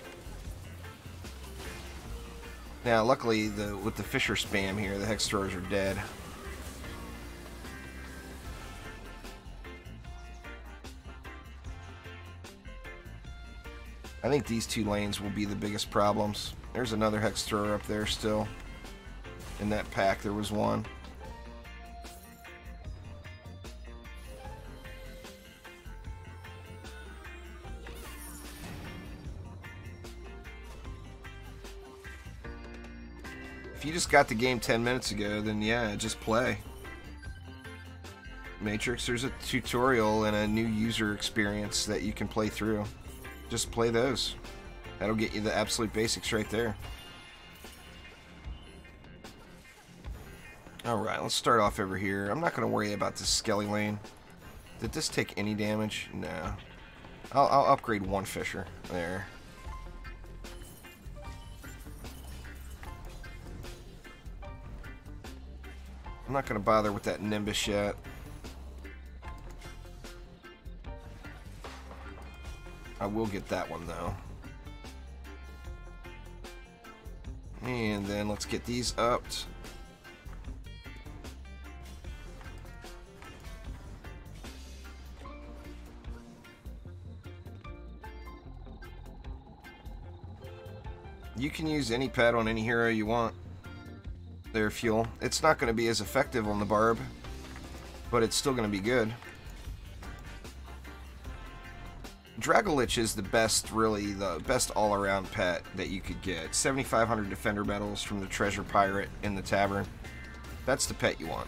Now, luckily, with the Fissure spam here, the hex throwers are dead. I think these two lanes will be the biggest problems. There's another hex thrower up there still. In that pack, there was one. If you just got the game 10 minutes ago, then yeah, just play. Matrix, there's a tutorial and a new user experience that you can play through. Just play those. That'll get you the absolute basics right there. Alright, let's start off over here. I'm not going to worry about this Skelly lane. Did this take any damage? No. I'll upgrade one Fissure. There. I'm not going to bother with that Nimbus yet. I will get that one though. And then let's get these upped. You can use any pet on any hero you want. Their fuel. It's not going to be as effective on the barb, but it's still going to be good. Dragolich is the best, really, the best all-around pet that you could get. 7,500 defender medals from the treasure pirate in the tavern. That's the pet you want.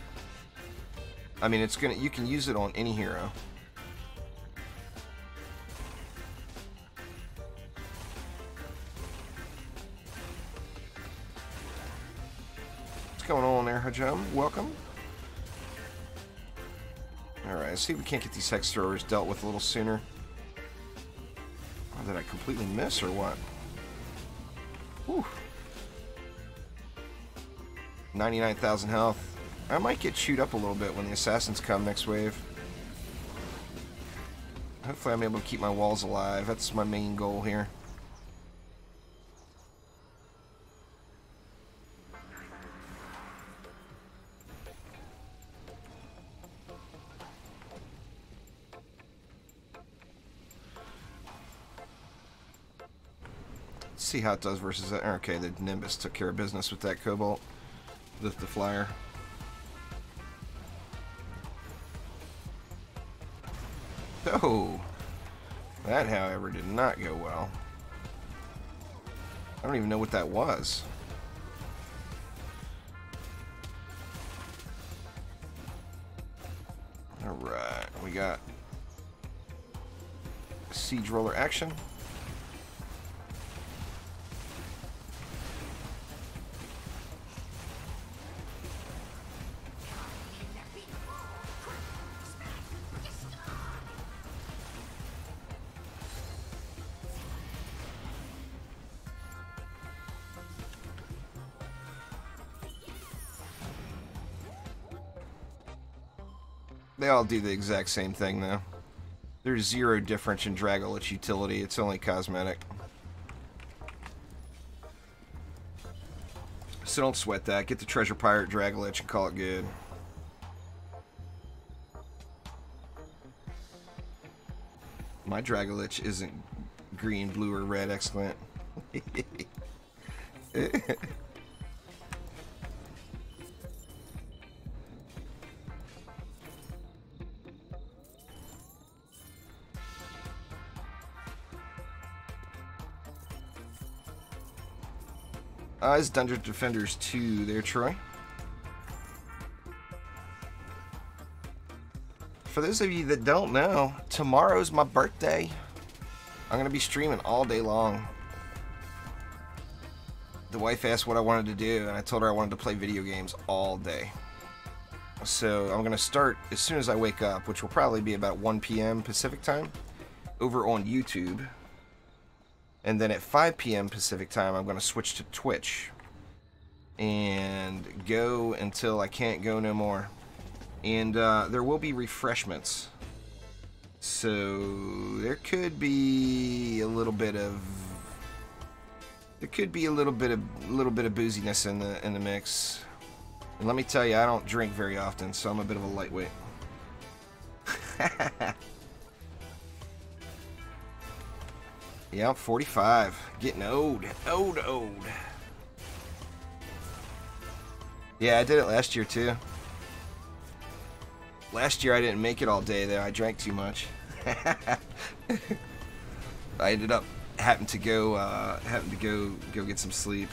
I mean, it's gonna. You can use it on any hero. What's going on there, Hajam? Welcome. Alright, let's see if we can't get these hex throwers dealt with a little sooner. Did I completely miss or what? Whew. 99,000 health. I might get chewed up a little bit when the assassins come next wave. Hopefully I'm able to keep my walls alive. That's my main goal here. See how it does versus that. Okay, the Nimbus took care of business with that Cobalt, the flyer. Oh, that, however, did not go well. I don't even know what that was. All right, we got Siege Roller action. They all do the exact same thing, though. There's zero difference in Dragolich utility. It's only cosmetic. So don't sweat that. Get the Treasure Pirate Dragolich and call it good. My Dragolich isn't green, blue, or red, excellent. It's Dungeon Defenders 2 there, Troy. For those of you that don't know, tomorrow's my birthday. I'm going to be streaming all day long. The wife asked what I wanted to do, and I told her I wanted to play video games all day. So I'm going to start as soon as I wake up, which will probably be about 1 p.m. Pacific time, over on YouTube. And then at 5 p.m. Pacific time, I'm going to switch to Twitch. And go until I can't go no more. And there will be refreshments. So there could be a little bit of booziness in the mix. And let me tell you, I don't drink very often, so I'm a bit of a lightweight. Yeah, I'm 45. Getting old. Old. Yeah, I did it last year, too. Last year, I didn't make it all day, though. I drank too much. I ended up having to go get some sleep.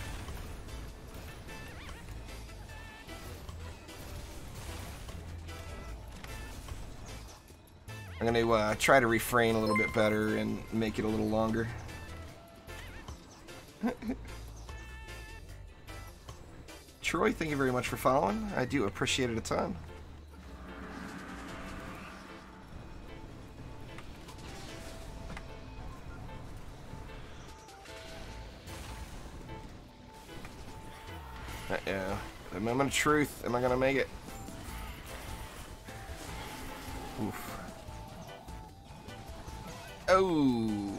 I'm going to try to refrain a little bit better and make it a little longer. Troy, thank you very much for following. I do appreciate it a ton. Uh-oh. The moment of truth. Am I going to make it? Oof. Oh,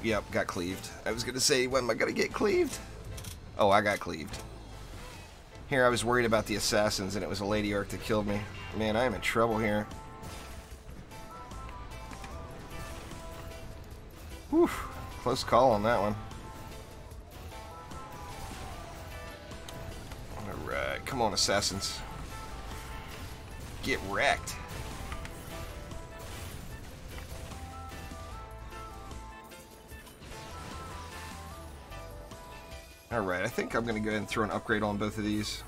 yep, got cleaved. I was going to say, when am I going to get cleaved? Oh, I got cleaved. Here, I was worried about the assassins, and it was a lady orc that killed me. Man, I am in trouble here. Whew, close call on that one. Alright, come on, assassins. Get wrecked. Alright, I think I'm going to go ahead and throw an upgrade on both of these.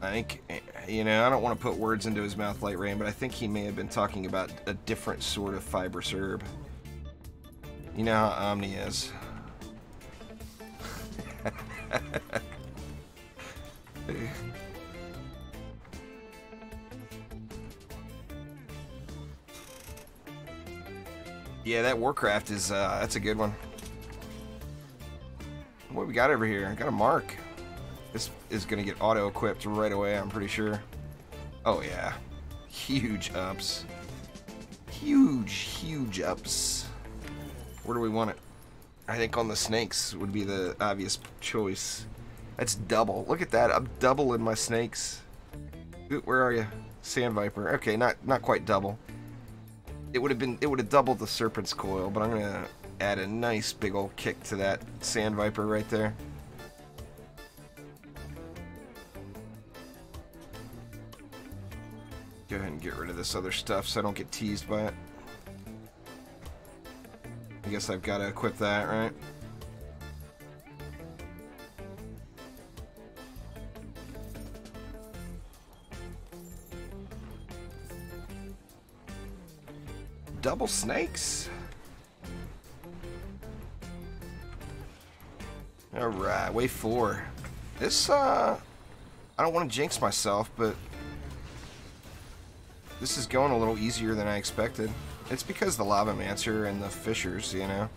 I think, you know, I don't want to put words into his mouth, Light Rain, but I think he may have been talking about a different sort of fibrous herb. You know how Omni is. Yeah, that Warcraft is, that's a good one. What do we got over here? I got a mark. This is going to get auto-equipped right away, I'm pretty sure. Oh, yeah. Huge ups. Huge ups. Where do we want it? I think on the snakes would be the obvious choice. That's double. Look at that. I'm doubling my snakes. Ooh, where are you? Sand Viper. Okay, not quite double. It would have doubled the Serpent's Coil, but I'm going to add a nice big old kick to that Sand Viper right there. Go ahead and get rid of this other stuff so I don't get teased by it. I guess I've got to equip that, right? Double snakes. Alright, wave 4. This, I don't want to jinx myself, but this is going a little easier than I expected. It's because the Lava Mancer and the Fissures, you know.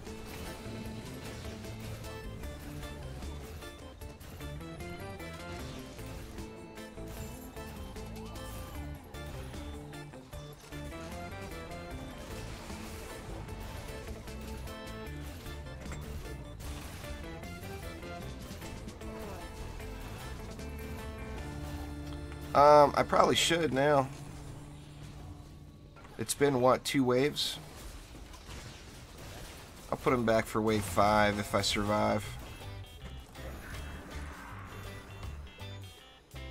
I probably should now. It's been, what, 2 waves? I'll put him back for wave 5 if I survive.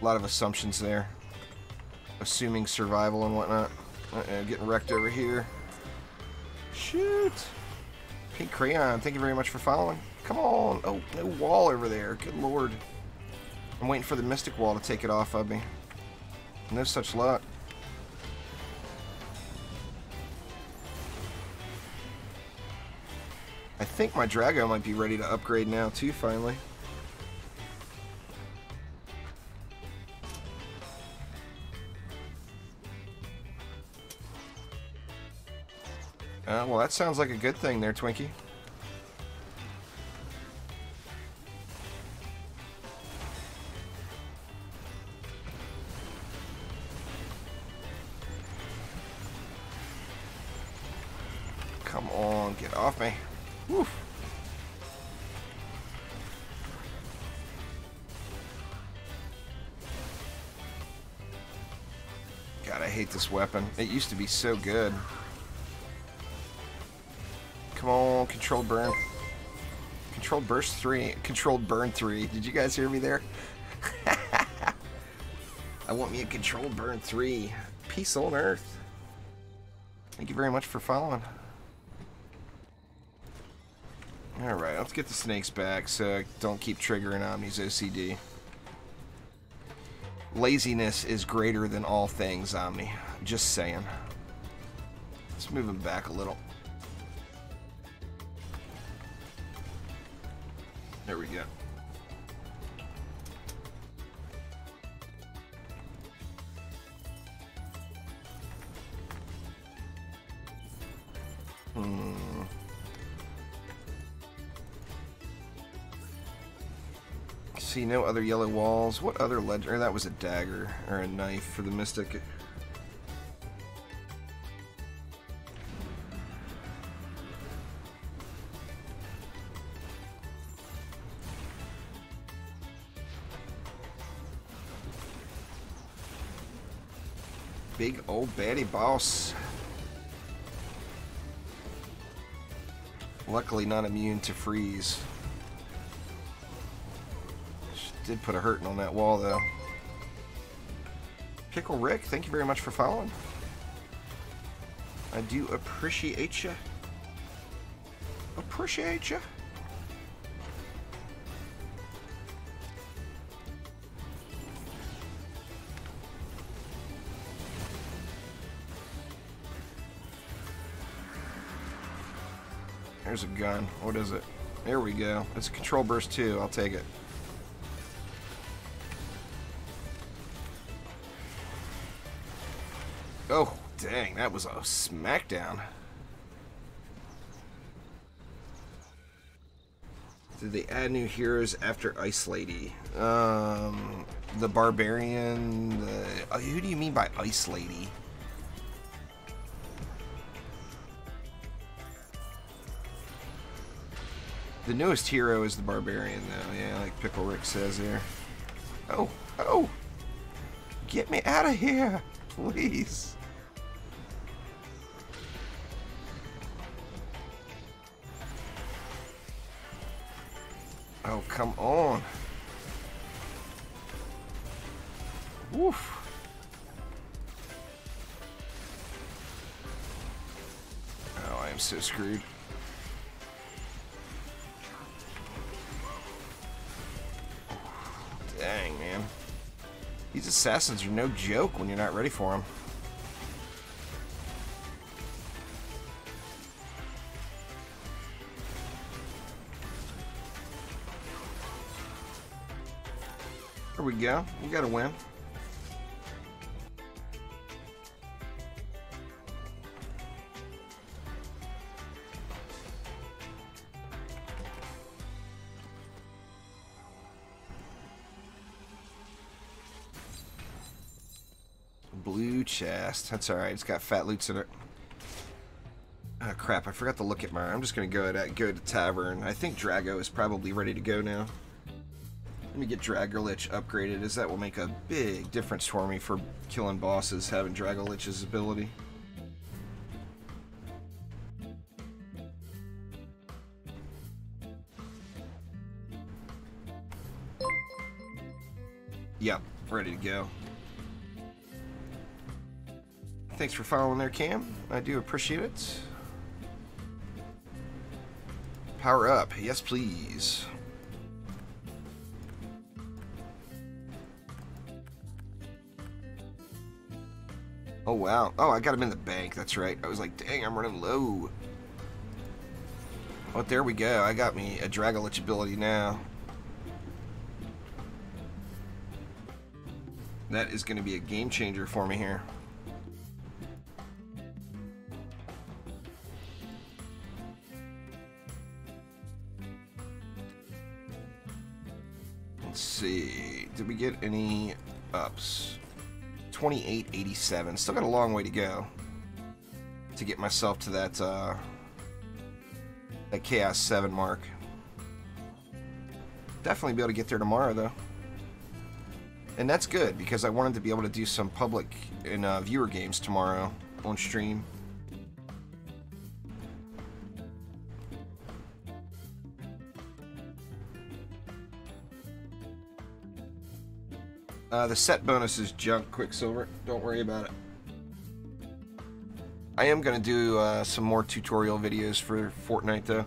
A lot of assumptions there. Assuming survival and whatnot. Getting wrecked over here. Shoot! Pink Crayon, thank you very much for following. Come on! Oh, no wall over there. Good lord. I'm waiting for the Mystic Wall to take it off of me. No such luck. I think my Drago might be ready to upgrade now too, finally. Well, that sounds like a good thing there, Twinkie. Come on, get off me. Woof. God, I hate this weapon. It used to be so good. Come on, controlled burn. Controlled burst 3. Controlled burn 3. Did you guys hear me there? I want me a controlled burn 3. Peace on earth. Thank you very much for following. Alright, let's get the snakes back so I don't keep triggering Omni's OCD. Laziness is greater than all things, Omni. Just saying. Let's move him back a little. There we go. See, no other yellow walls. What other legend? Or that was a dagger or a knife for the mystic. Big old baddie boss. Luckily not immune to freeze. Did put a hurting on that wall though. Pickle Rick, thank you very much for following. I do appreciate you. Appreciate you. There's a gun. What is it? There we go. It's a control burst 2. I'll take it. Oh, dang. That was a smackdown. Did they add new heroes after Ice Lady? The Barbarian. Who do you mean by Ice Lady? The newest hero is the Barbarian, though. Yeah, like Pickle Rick says here. Oh, oh! Get me out of here, please. Oh, come on. Woof. Oh, I am so screwed. Dang, man. These assassins are no joke when you're not ready for them. There we go. We got to win. Blue chest. That's alright. It's got fat loots in it. Oh, crap. I forgot to look at mine. I'm just going to go to Tavern. I think Drago is probably ready to go now. Let me get Dragolich upgraded, as that will make a big difference for me for killing bosses, having Dragolich's ability. Yep, ready to go. Thanks for following there, Cam. I do appreciate it. Power up. Yes, please. Oh, wow. Oh, I got him in the bank. That's right. I was like, dang, I'm running low. Oh, there we go. I got me a Dragolich ability now. That is going to be a game changer for me here. Let's see. Did we get any ups? 2887. Still got a long way to go to get myself to that that Chaos 7 mark. Definitely be able to get there tomorrow, though. And that's good, because I wanted to be able to do some public and viewer games tomorrow on stream. The set bonus is junk, Quicksilver. Don't worry about it. I am going to do some more tutorial videos for Fortnite, though.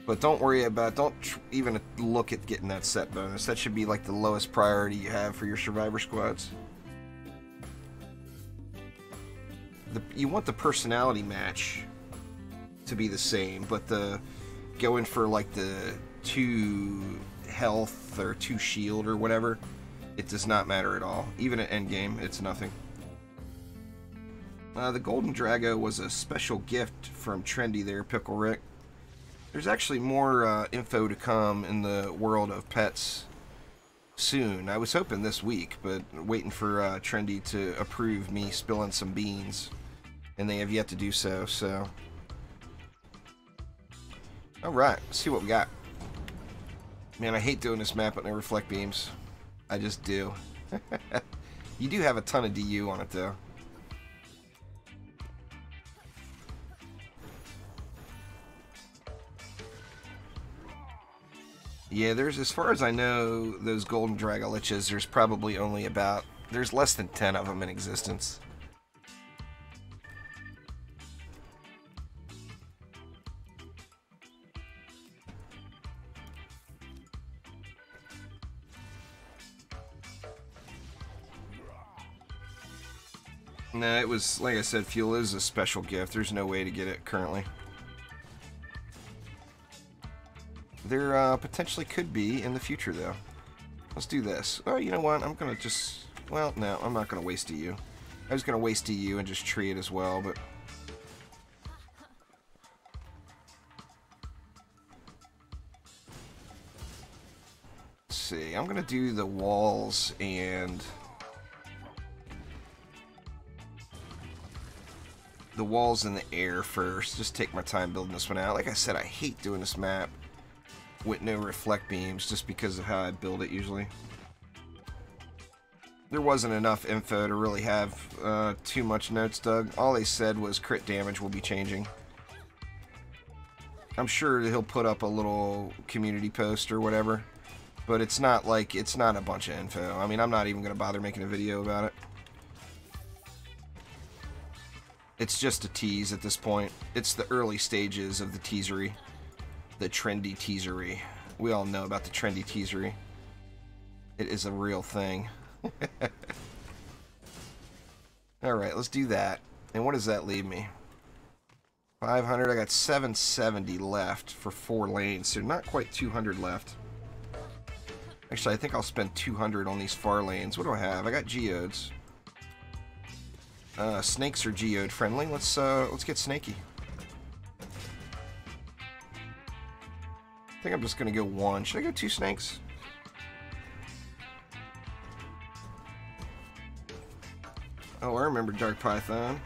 But don't worry about, don't even look at getting that set bonus. That should be like the lowest priority you have for your survivor squads. You want the personality match to be the same, but the going for like the 2 health or 2 shield or whatever, it does not matter at all. Even at endgame, it's nothing. The Golden Drago was a special gift from Trendy there, Pickle Rick. There's actually more info to come in the world of pets soon. I was hoping this week, but waiting for Trendy to approve me spilling some beans, and they have yet to do so. So, all right, let's see what we got. Man, I hate doing this map with no reflect beams. I just do. You do have a ton of DU on it, though. Yeah, there's, as far as I know, those golden Dragoliches, there's probably only about, there's less than 10 of them in existence. No, it was, like I said, fuel is a special gift. There's no way to get it currently. There potentially could be in the future, though. Let's do this. Oh, you know what? I'm going to just... Well, no, I'm not going to waste a U. I was going to waste a U and just tree it as well, but... Let's see. I'm going to do the walls and... the walls in the air first. Just take my time building this one out. Like I said, I hate doing this map with no reflect beams just because of how I build it usually. There wasn't enough info to really have too much notes dug. All they said was crit damage will be changing. I'm sure he'll put up a little community post or whatever, but it's not like, it's not a bunch of info. I mean, I'm not even going to bother making a video about it. It's just a tease at this point. It's the early stages of the teasery. The trendy teasery. We all know about the trendy teasery. It is a real thing. Alright, let's do that. And what does that leave me? 500. I got 770 left for 4 lanes, so not quite 200 left. Actually, I think I'll spend 200 on these far lanes. What do I have? I got geodes. Snakes are geode friendly. Let's get snaky. I think I'm just going to go 1. Should I go 2 snakes? Oh, I remember Dark Python.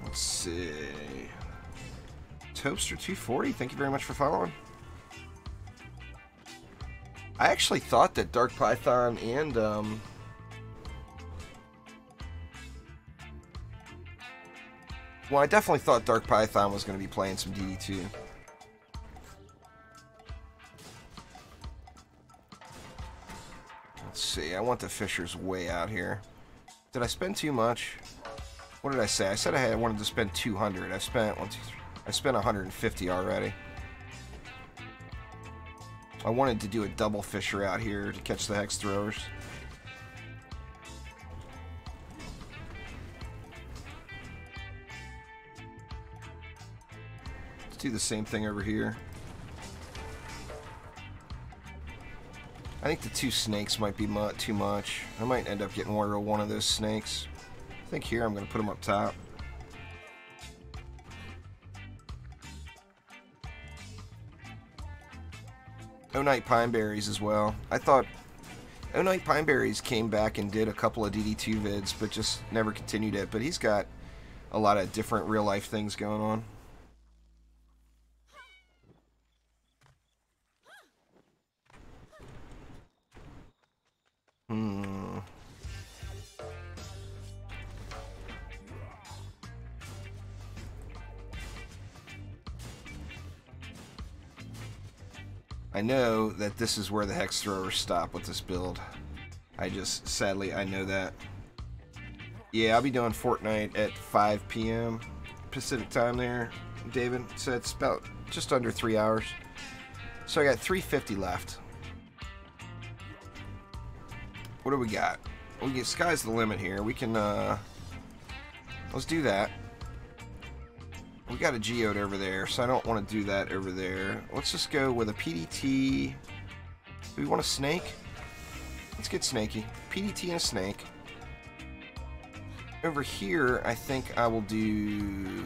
Let's see. Toaster 240, thank you very much for following. I actually thought that Dark Python and well, I definitely thought Dark Python was going to be playing some DD2. Let's see, I want the Fissures way out here. Did I spend too much? What did I say? I said I wanted to spend 200. I spent 150 already. I wanted to do a double Fissure out here to catch the hex throwers. Let's do the same thing over here. I think the 2 snakes might be too much. I might end up getting one of those snakes. I think here I'm going to put them up top. O-Night Pineberries as well. I thought O-Night Pineberries came back and did a couple of DD2 vids, but just never continued it. But he's got a lot of different real-life things going on. I know that this is where the hex throwers stop with this build. Sadly, I know that. Yeah, I'll be doing Fortnite at 5 p.m. Pacific time there, David. So it's about just under 3 hours. So I got 350 left. What do we got? We get sky's the limit here. We can, let's do that. We got a geode over there, so I don't want to do that over there. Let's just go with a PDT. Do we want a snake? Let's get snaky. PDT and a snake. Over here, I think I will do...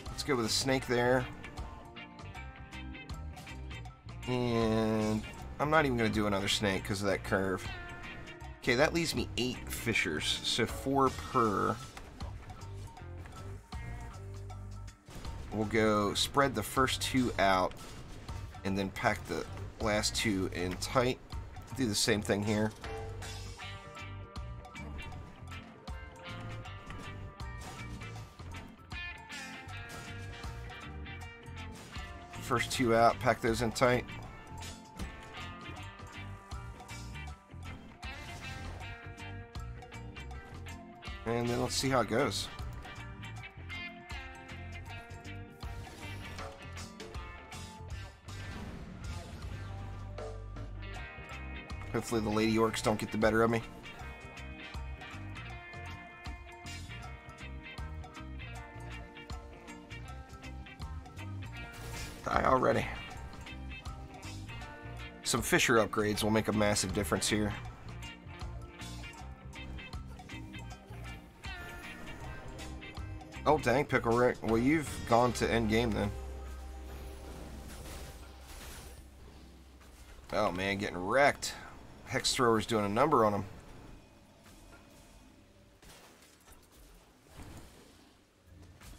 Let's go with a snake there. And I'm not even going to do another snake because of that curve. Okay, that leaves me 8 fissures, so 4 per. We'll go spread the first 2 out and then pack the last 2 in tight. Do the same thing here. First 2 out, pack those in tight. And then let's see how it goes. Hopefully the lady orcs don't get the better of me. Die already. Some Fissure upgrades will make a massive difference here. Oh dang, Pickle Rick. Well, you've gone to end game then. Oh man, getting wrecked. Hex Thrower's doing a number on him.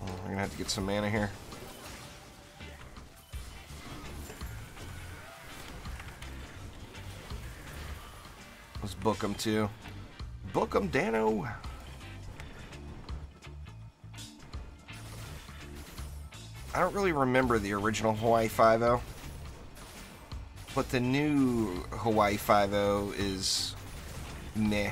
Oh, we're gonna have to get some mana here. Let's book him too. Book him, Dano. I don't really remember the original Hawaii 5.0, but the new Hawaii 5.0 is meh.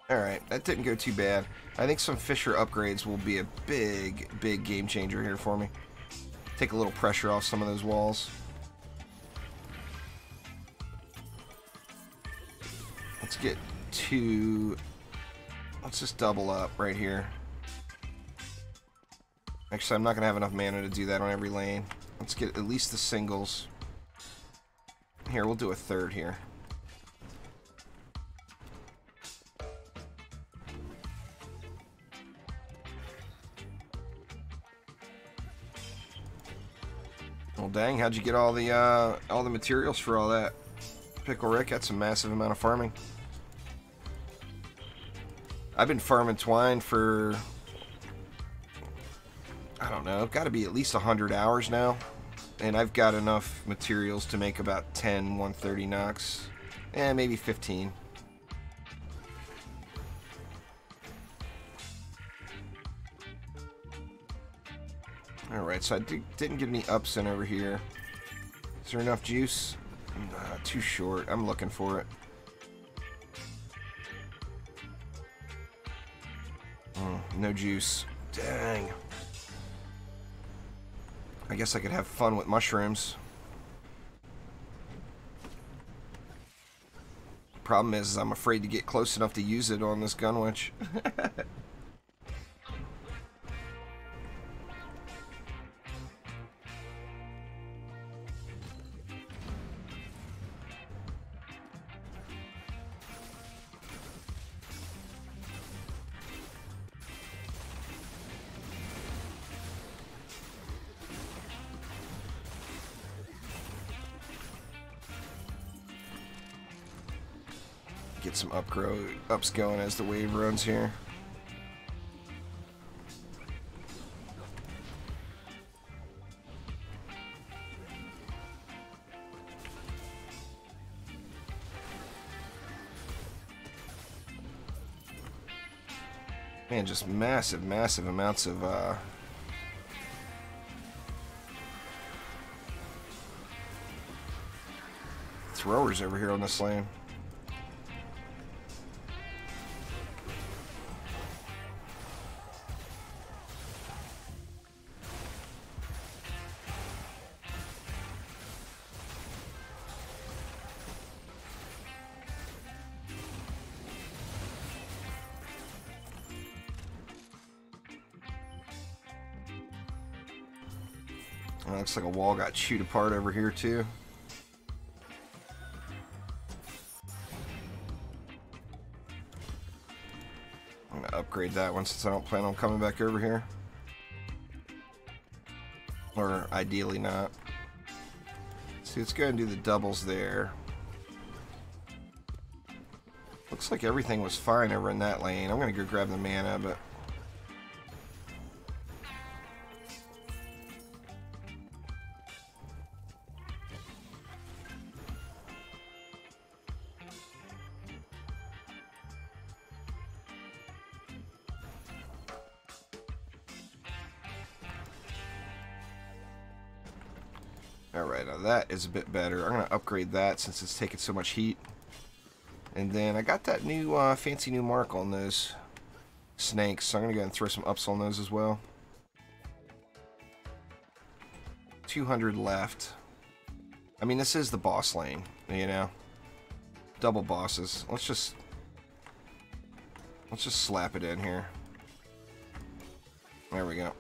Alright, that didn't go too bad. I think some Fissure upgrades will be a big, big game changer here for me. Take a little pressure off some of those walls. Let's get 2... Let's just double up right here. Actually, I'm not going to have enough mana to do that on every lane. Let's get at least the singles. Here, we'll do a third here. Well, dang, how'd you get all the materials for all that? Pickle Rick, that's a massive amount of farming. I've been farming twine for, I don't know, got to be at least 100 hours now. And I've got enough materials to make about 10 130 knocks. Maybe 15. Alright, so I didn't get any ups in over here. Is there enough juice? Too short. I'm looking for it. No juice. Dang. I guess I could have fun with mushrooms. Problem is I'm afraid to get close enough to use it on this gun winch. Get some ups going as the wave runs here. Man, just massive amounts of throwers over here on this lane. Looks like a wall got chewed apart over here too. I'm gonna upgrade that one since I don't plan on coming back over here. Or ideally not. See, let's go ahead and do the doubles there. Looks like everything was fine over in that lane. I'm gonna go grab the mana, but alright, now that is a bit better. I'm going to upgrade that since it's taking so much heat. And then I got that new fancy new mark on those snakes, so I'm going to go ahead and throw some ups on those as well. 200 left. I mean, this is the boss lane, you know. Double bosses. Let's just slap it in here. There we go.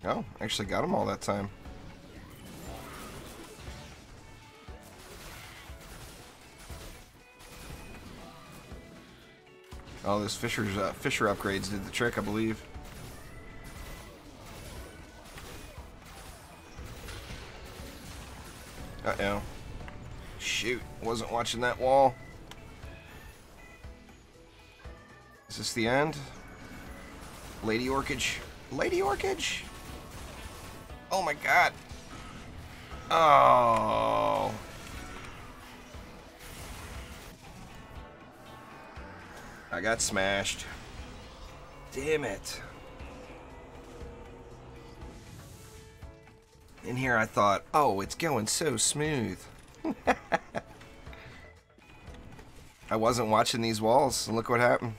Oh, actually got them all that time. Oh, those Fissure upgrades did the trick, I believe. Uh-oh. Shoot, wasn't watching that wall. Is this the end? Lady Orchid. Lady Orchid? Oh my god. Oh. I got smashed. Damn it. In here I thought, oh, it's going so smooth. I wasn't watching these walls, and look what happened.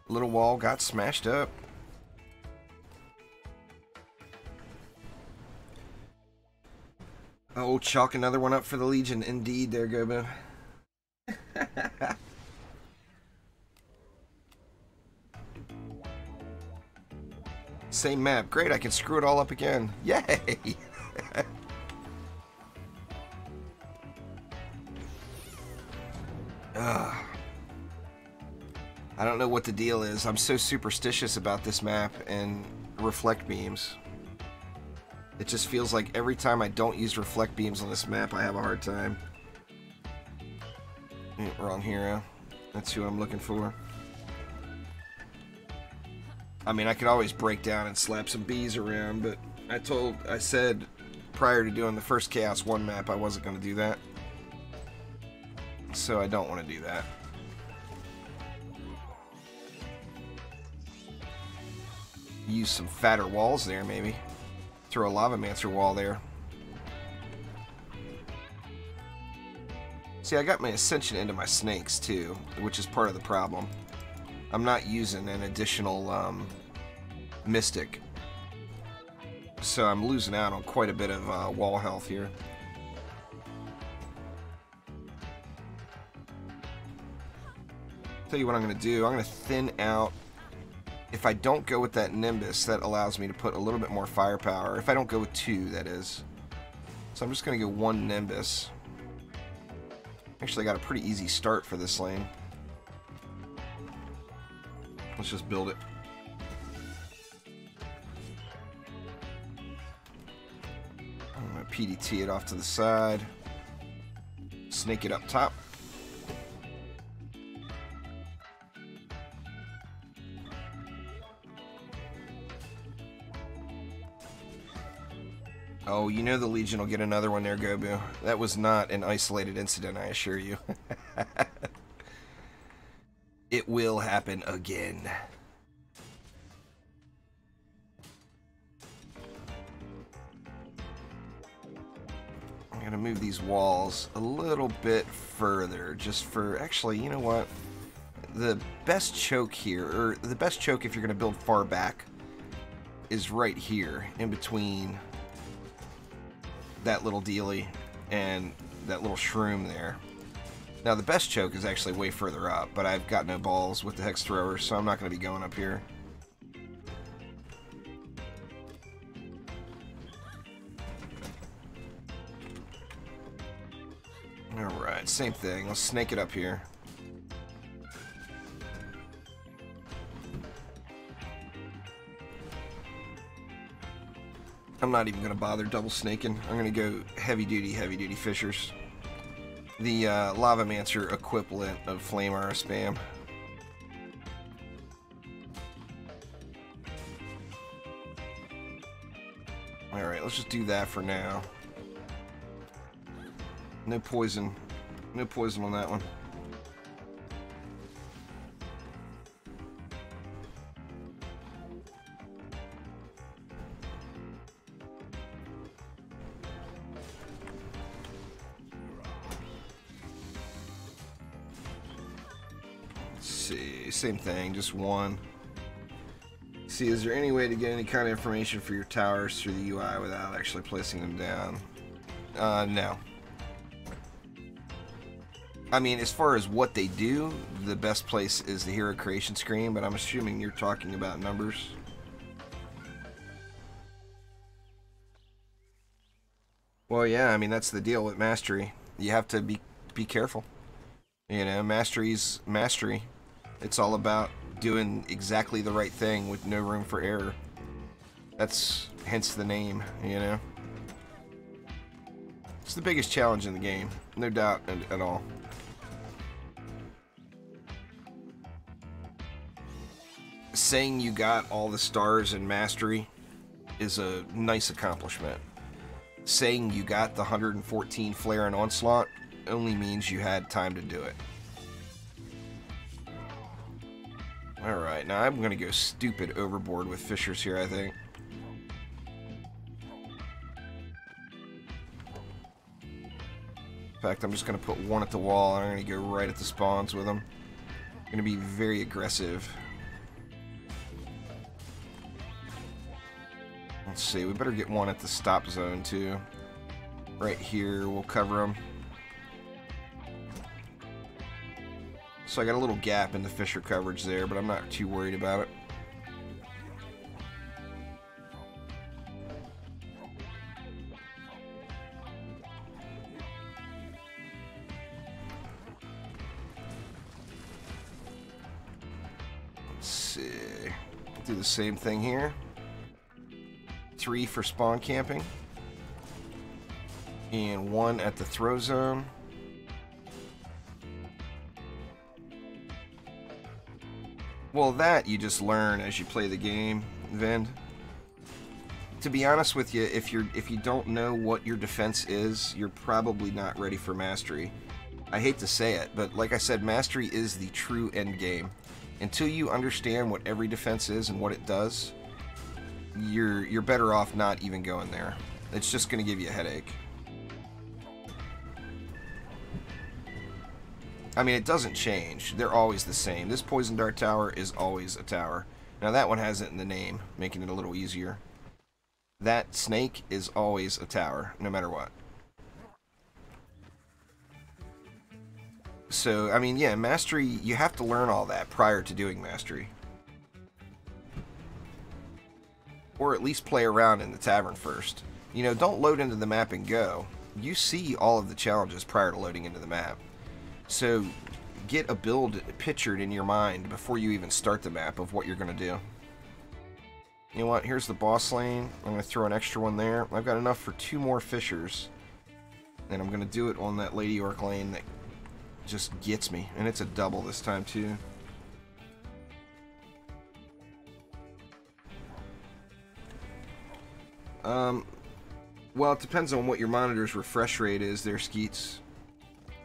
Little wall got smashed up. Oh, chalk another one up for the Legion. Indeed, there, Gobo. Same map. Great, I can screw it all up again. Yay! I don't know what the deal is. I'm so superstitious about this map and reflect beams. It just feels like every time I don't use reflect beams on this map, I have a hard time. Wrong hero. That's who I'm looking for. I mean, I could always break down and slap some bees around, but I said prior to doing the first Chaos 1 map I wasn't going to do that. So I don't want to do that. Use some fatter walls there, maybe. Throw a Lavamancer wall there. See, I got my Ascension into my snakes, too, which is part of the problem. I'm not using an additional Mystic. So I'm losing out on quite a bit of wall health here. Tell you what I'm going to do. I'm going to thin out. If I don't go with that Nimbus, that allows me to put a little bit more firepower. If I don't go with 2, that is. So I'm just going to go 1 Nimbus. Actually, I got a pretty easy start for this lane. Let's just build it. I'm going to PDT it off to the side. Snake it up top. Oh, you know the Legion will get another one there, Gobu. That was not an isolated incident, I assure you. It will happen again. I'm going to move these walls a little bit further, just for... Actually, you know what? The best choke here, or the best choke if you're going to build far back, is right here, in between that little dealie and that little shroom there. Now the best choke is actually way further up, but I've got no balls with the Hex Thrower, so I'm not going to be going up here. Alright, same thing. Let's snake it up here. I'm not even going to bother double snaking. I'm going to go heavy duty fissures. The Lavamancer equivalent of Flame Aura spam. Alright, let's just do that for now. No poison. No poison on that one. Same thing, just 1. See, is there any way to get any kind of information for your towers through the UI without actually placing them down? No. I mean, as far as what they do, the best place is the hero creation screen, but I'm assuming you're talking about numbers. Well, yeah, I mean, that's the deal with mastery. You have to be careful. You know, mastery's mastery. It's all about doing exactly the right thing with no room for error. That's hence the name, you know. It's the biggest challenge in the game, no doubt at all. Saying you got all the stars in mastery is a nice accomplishment. Saying you got the 114 flare and onslaught only means you had time to do it. Alright, now I'm going to go stupid overboard with Fissures here, I think. In fact, I'm just going to put 1 at the wall, and I'm going to go right at the spawns with them. I'm going to be very aggressive. Let's see, we better get 1 at the stop zone, too. Right here, we'll cover them. So I got a little gap in the Fissure coverage there, but I'm not too worried about it. Let's see. Do the same thing here. 3 for spawn camping. And 1 at the throw zone. Well, that you just learn as you play the game, Vin. To be honest with you, if you don't know what your defense is, you're probably not ready for mastery. I hate to say it, but like I said, mastery is the true end game. Until you understand what every defense is and what it does, you're better off not even going there. It's just going to give you a headache. I mean, it doesn't change. They're always the same. This poison dart tower is always a tower. Now that one has it in the name, making it a little easier. That snake is always a tower, no matter what. So, I mean, yeah, mastery, you have to learn all that prior to doing mastery. Or at least play around in the tavern first. You know, don't load into the map and go. You see all of the challenges prior to loading into the map. So, get a build pictured in your mind before you even start the map of what you're going to do. You know what? Here's the boss lane. I'm going to throw an extra one there. I've got enough for 2 more fissures. And I'm going to do it on that Lady Orc lane that just gets me. And it's a double this time, too. Well, it depends on what your monitor's refresh rate is there, Skeets.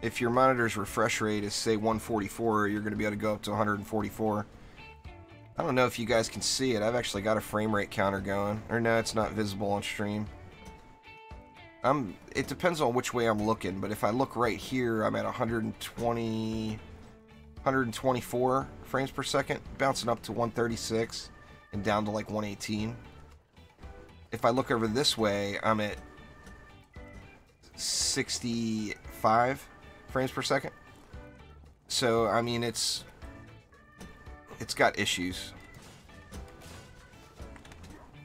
If your monitor's refresh rate is, say, 144, you're going to be able to go up to 144. I don't know if you guys can see it. I've actually got a frame rate counter going. Or no, it's not visible on stream. It depends on which way I'm looking, but if I look right here, I'm at 124 frames per second, bouncing up to 136 and down to like 118. If I look over this way, I'm at 65 frames per second. So, I mean, it's got issues.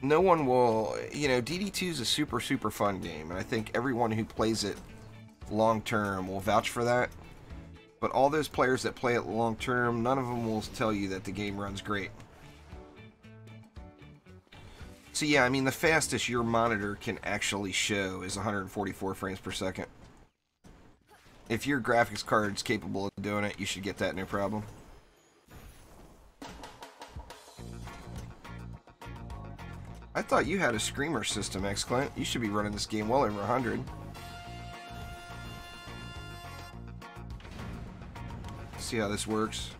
No one will, you know, DD2 is a super fun game, and I think everyone who plays it long term will vouch for that. But all those players that play it long term, none of them will tell you that the game runs great. So yeah, I mean, the fastest your monitor can actually show is 144 frames per second. If your graphics card is capable of doing it, you should get that no problem. I thought you had a screamer system, X-Clint. You should be running this game well over 100. See how this works.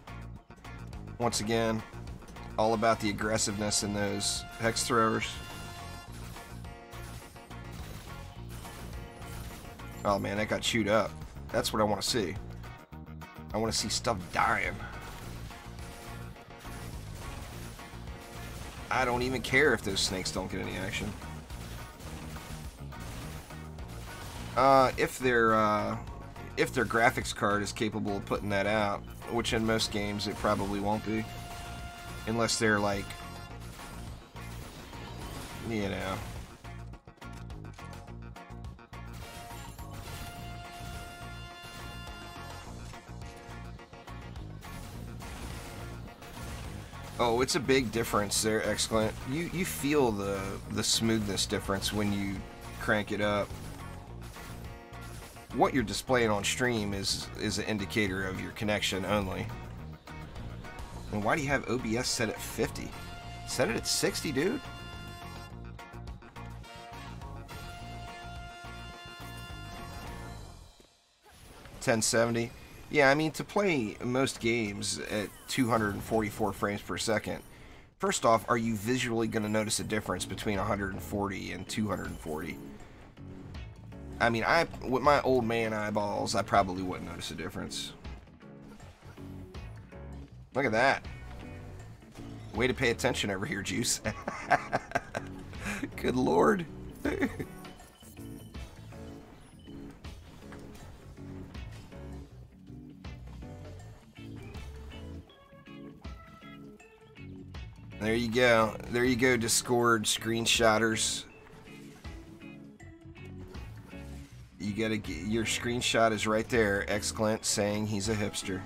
Once again, all about the aggressiveness in those hex throwers. Oh man, that got chewed up. That's what I want to see. I want to see stuff dying. I don't even care if those snakes don't get any action. If their graphics card is capable of putting that out, which in most games it probably won't be. Unless they're like, you know. Oh, it's a big difference there, Excellent. You feel the smoothness difference when you crank it up. What you're displaying on stream is an indicator of your connection only. And why do you have OBS set at 50? Set it at 60, dude. $1070. Yeah, I mean, to play most games at 244 frames per second, first off, are you visually going to notice a difference between 140 and 240? I mean, with my old man eyeballs, I probably wouldn't notice a difference. Look at that. Way to pay attention over here, Juice. Good lord. There you go. There you go, Discord screenshotters. You gotta get your screenshot is right there. X-Clint saying he's a hipster.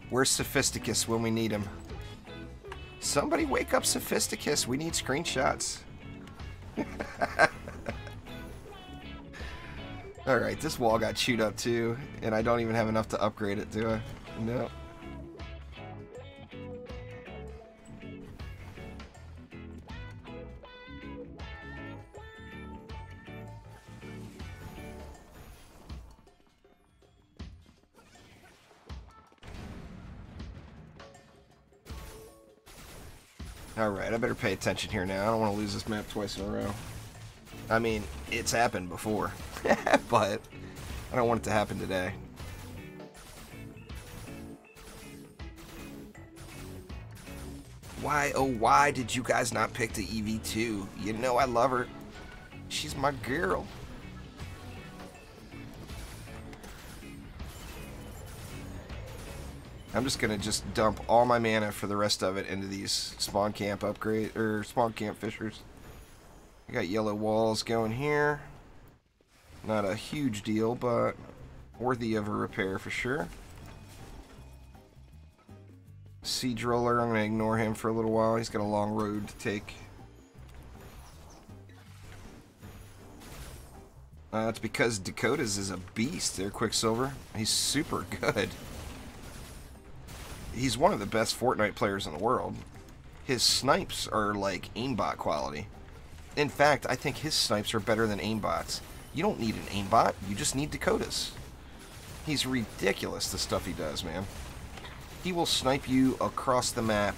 Where's Sophisticus when we need him? Somebody wake up Sophisticus. We need screenshots. Alright, this wall got chewed up too, and I don't even have enough to upgrade it, do I? No. Alright, I better pay attention here now. I don't want to lose this map twice in a row. I mean, it's happened before, but I don't want it to happen today. Why, oh why did you guys not pick the EV2? You know I love her. She's my girl. I'm just gonna dump all my mana for the rest of it into these spawn camp upgrade or spawn camp fissures. I got yellow walls going here. Not a huge deal, but worthy of a repair for sure. Siege roller, I'm gonna ignore him for a little while. He's got a long road to take. It's because Dakota's is a beast there, Quicksilver. He's super good. He's one of the best Fortnite players in the world. His snipes are like aimbot quality. In fact, I think his snipes are better than aimbots. You don't need an aimbot, you just need Dakotas. He's ridiculous, the stuff he does, man. He will snipe you across the map,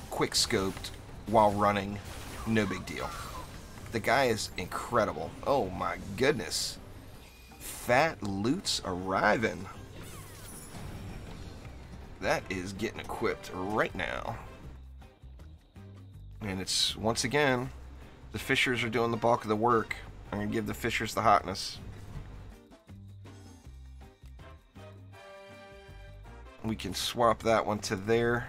quick-scoped, while running. No big deal. The guy is incredible. Oh my goodness. Fat loot's arriving. That is getting equipped right now. And it's, once again, the Fissures are doing the bulk of the work. I'm going to give the Fissures the hotness. We can swap that one to there.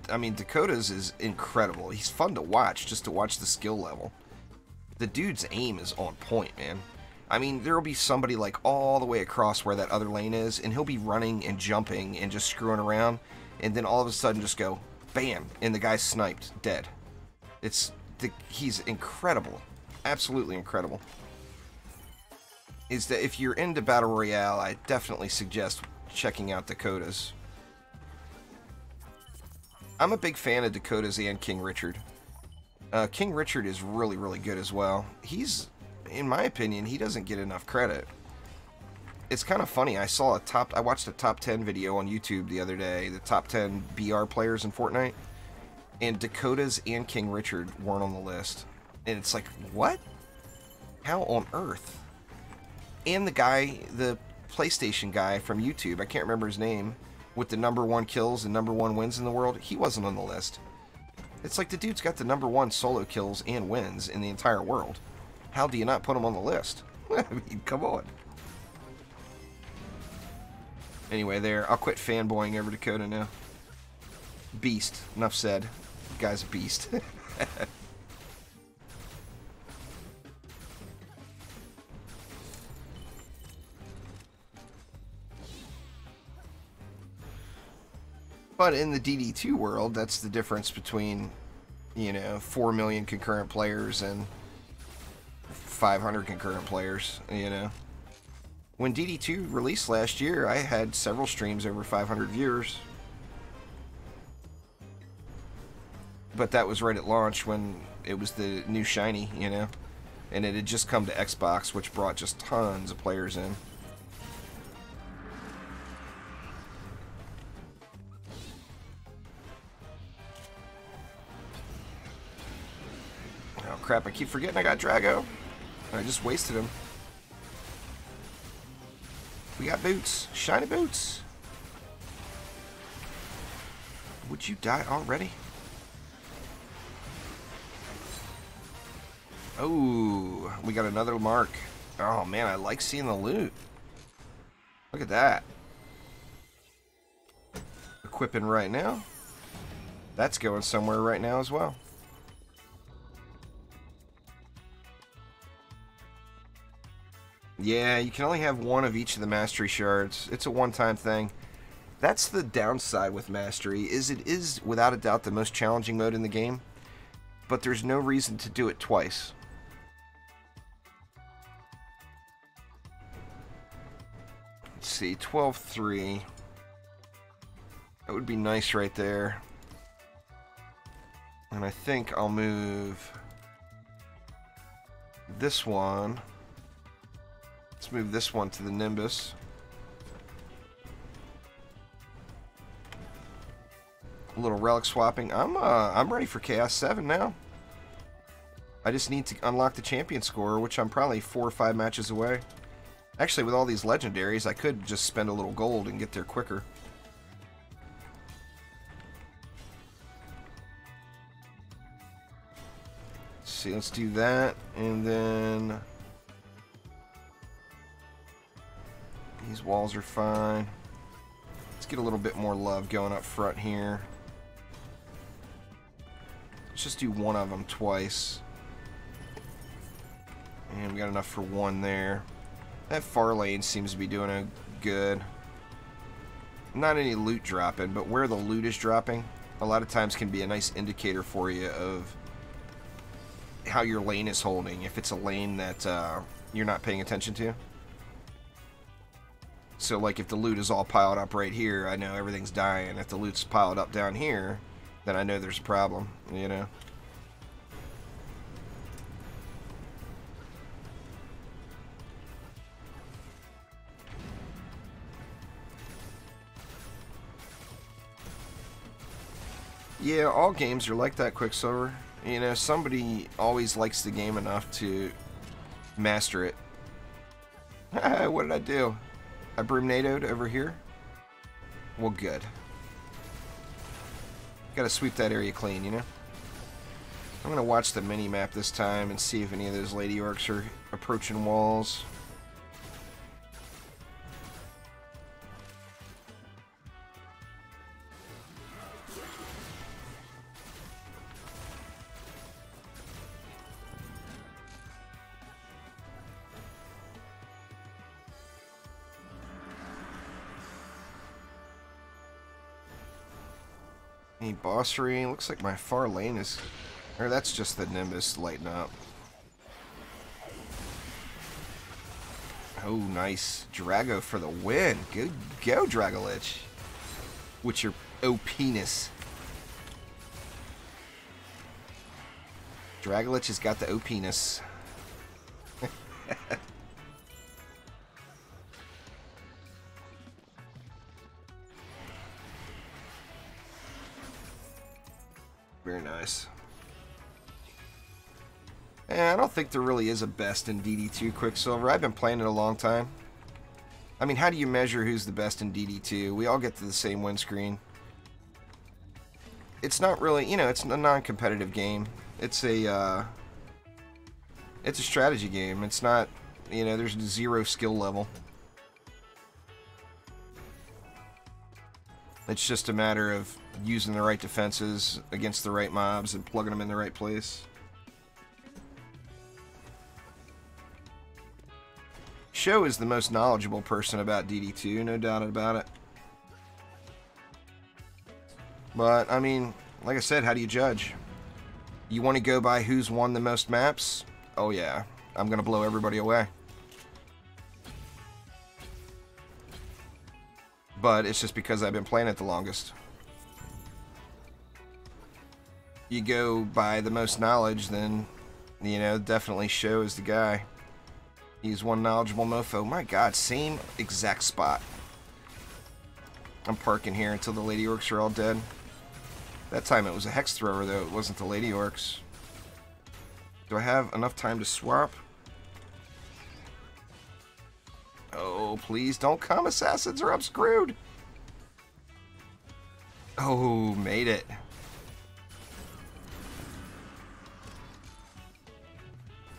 I mean, Dakota's is incredible. He's fun to watch, just to watch the skill level. The dude's aim is on point, man. I mean, there'll be somebody like all the way across where that other lane is, and he'll be running and jumping and just screwing around, and then all of a sudden just go, bam, and the guy's sniped, dead. He's incredible. Absolutely incredible. Is that if you're into Battle Royale, I definitely suggest checking out Dakota's. I'm a big fan of Dakota's and King Richard. King Richard is really, really good as well. He's, in my opinion, he doesn't get enough credit. It's kind of funny. I watched a top 10 video on YouTube the other day, the top 10 BR players in Fortnite, and Dakota's and King Richard weren't on the list. And it's like, what? How on earth? And the guy, the PlayStation guy from YouTube, I can't remember his name, with the #1 kills and #1 wins in the world, he wasn't on the list. It's like the dude's got the #1 solo kills and wins in the entire world. How do you not put him on the list? I mean, come on. Anyway, I'll quit fanboying over Dakota now. Beast. Enough said. The guy's a beast. But in the DD2 world, that's the difference between, 4 million concurrent players and 500 concurrent players, When DD2 released last year, I had several streams over 500 viewers. But that was right at launch when it was the new shiny, And it had just come to Xbox, which brought just tons of players in. Crap, I keep forgetting I got Drago. I just wasted him. We got boots. Shiny boots. Would you die already? Oh, we got another mark. Oh man, I like seeing the loot. Look at that. Equipping right now. That's going somewhere right now as well. Yeah, you can only have one of each of the mastery shards. It's a one-time thing. That's the downside with Mastery, is it is without a doubt the most challenging mode in the game, but there's no reason to do it twice. Let's see, 12-3. That would be nice right there. And I think I'll move this one. Let's move this one to the Nimbus. A little relic swapping. I'm ready for Chaos 7 now. I just need to unlock the champion score, which I'm probably 4 or 5 matches away. Actually, with all these legendaries, I could just spend a little gold and get there quicker. Let's see, let's do that, and then these walls are fine. Let's get a little bit more love going up front here. Let's just do one of them twice. And we got enough for one there. That far lane seems to be doing a good. Not any loot dropping, but where the loot is dropping, a lot of times can be a nice indicator for you of how your lane is holding, if it's a lane that you're not paying attention to. So like if the loot is all piled up right here, I know everything's dying. If the loot's piled up down here, then I know there's a problem, you know. Yeah, all games are like that, Quicksilver. You know, somebody always likes the game enough to master it. What did I do? I broom-nadoed over here? Well, good. Gotta sweep that area clean, you know? I'm gonna watch the mini-map this time and see if any of those Lady Orcs are approaching walls. Any bossery? Looks like my far lane is... Or that's just the Nimbus lighting up. Oh, nice. Drago for the win. Good go, Dragolich. With your O-penis. Dragolich has got the O-penis. Very nice. And I don't think there really is a best in DD2 Quicksilver. I've been playing it a long time. I mean, how do you measure who's the best in DD2? We all get to the same win screen. It's not really, you know, it's a non-competitive game. It's a strategy game. It's not, you know, there's 0 skill level. It's just a matter of using the right defenses against the right mobs and plugging them in the right place. Show is the most knowledgeable person about DD2, no doubt about it. But, I mean, like I said, how do you judge? You want to go by who's won the most maps? Oh yeah, I'm going to blow everybody away. But it's just because I've been playing it the longest. You go by the most knowledge, then, you know, definitely Show is the guy. He's one knowledgeable mofo. My god, same exact spot. I'm parking here until the Lady Orcs are all dead. That time it was a Hex Thrower, though. It wasn't the Lady Orcs. Do I have enough time to swap? Oh, please don't come, assassins, or I'm screwed. Oh, made it.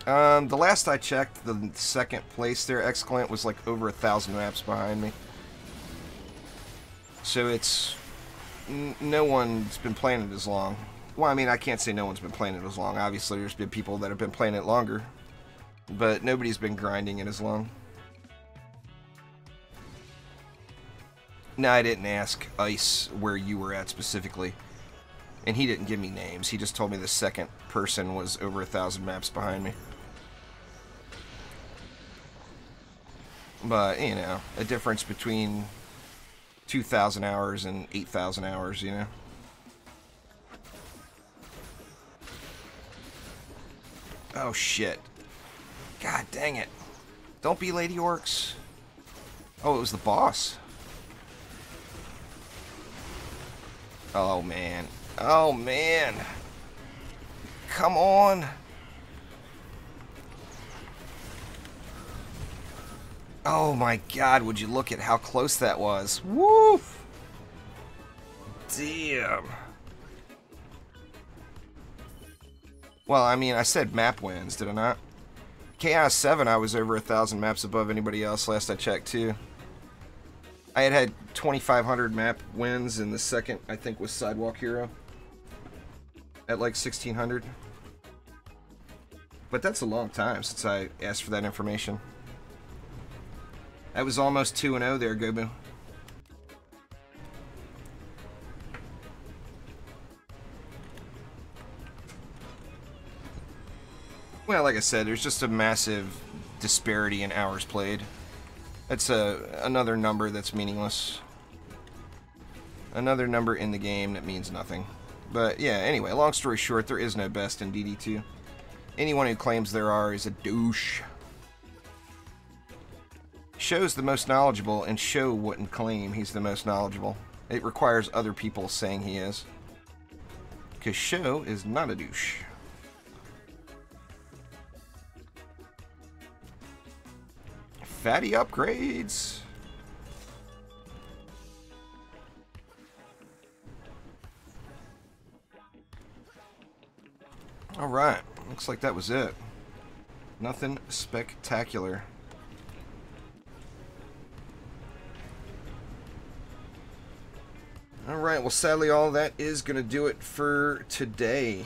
The last I checked, the second place there, Excellent, was like over 1,000 maps behind me. So it's... no one's been playing it as long. Well, I mean, I can't say no one's been playing it as long. Obviously, there's been people that have been playing it longer. But nobody's been grinding it as long. No, I didn't ask Ice where you were at specifically. And he didn't give me names. He just told me the second person was over 1,000 maps behind me. But, you know, a difference between 2,000 hours and 8,000 hours, you know? Oh, shit. God dang it. Don't be Lady Orcs. Oh, it was the boss. Oh, man. Oh, man. Come on. Oh, my God. Would you look at how close that was? Woo! Damn. Well, I mean, I said map wins, did I not? Chaos 7, I was over 1,000 maps above anybody else last I checked, too. I had 2,500 map wins, and the second, I think, was Sidewalk Hero. At like 1,600. But that's a long time since I asked for that information. That was almost 2-0 there, Gobu. Well, like I said, there's just a massive disparity in hours played. That's another number that's meaningless. Another number in the game that means nothing. But yeah, anyway, long story short, there is no best in DD2. Anyone who claims there are is a douche. Show's the most knowledgeable, and Show wouldn't claim he's the most knowledgeable. It requires other people saying he is. Because Show is not a douche. Fatty upgrades. Alright, looks like that was it. Nothing spectacular. Alright, well sadly all that is going to do it for today.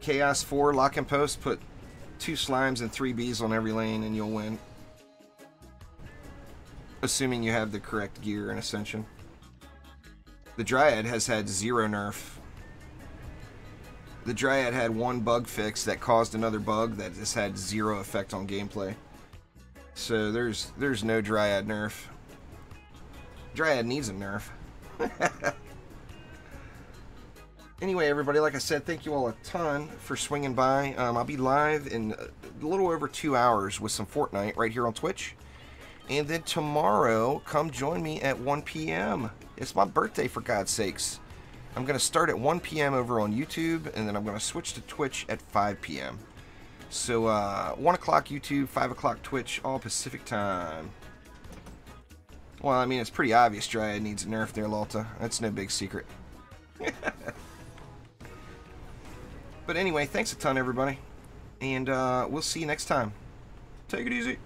Chaos 4, lock and post, put 2 slimes and 3 bees on every lane and you'll win. Assuming you have the correct gear in Ascension. The Dryad has had 0 nerf. The Dryad had 1 bug fix that caused another bug that has had 0 effect on gameplay. So there's no Dryad nerf. Dryad needs a nerf. Anyway, everybody, like I said, thank you all a ton for swinging by. I'll be live in a little over 2 hours with some Fortnite right here on Twitch. And then tomorrow, come join me at 1 p.m. It's my birthday, for God's sakes. I'm going to start at 1 p.m. over on YouTube, and then I'm going to switch to Twitch at 5 p.m. So, 1 o'clock YouTube, 5 o'clock Twitch, all Pacific time. Well, I mean, it's pretty obvious Dryad needs a nerf there, Lalta. That's no big secret. But anyway, thanks a ton, everybody. And we'll see you next time. Take it easy.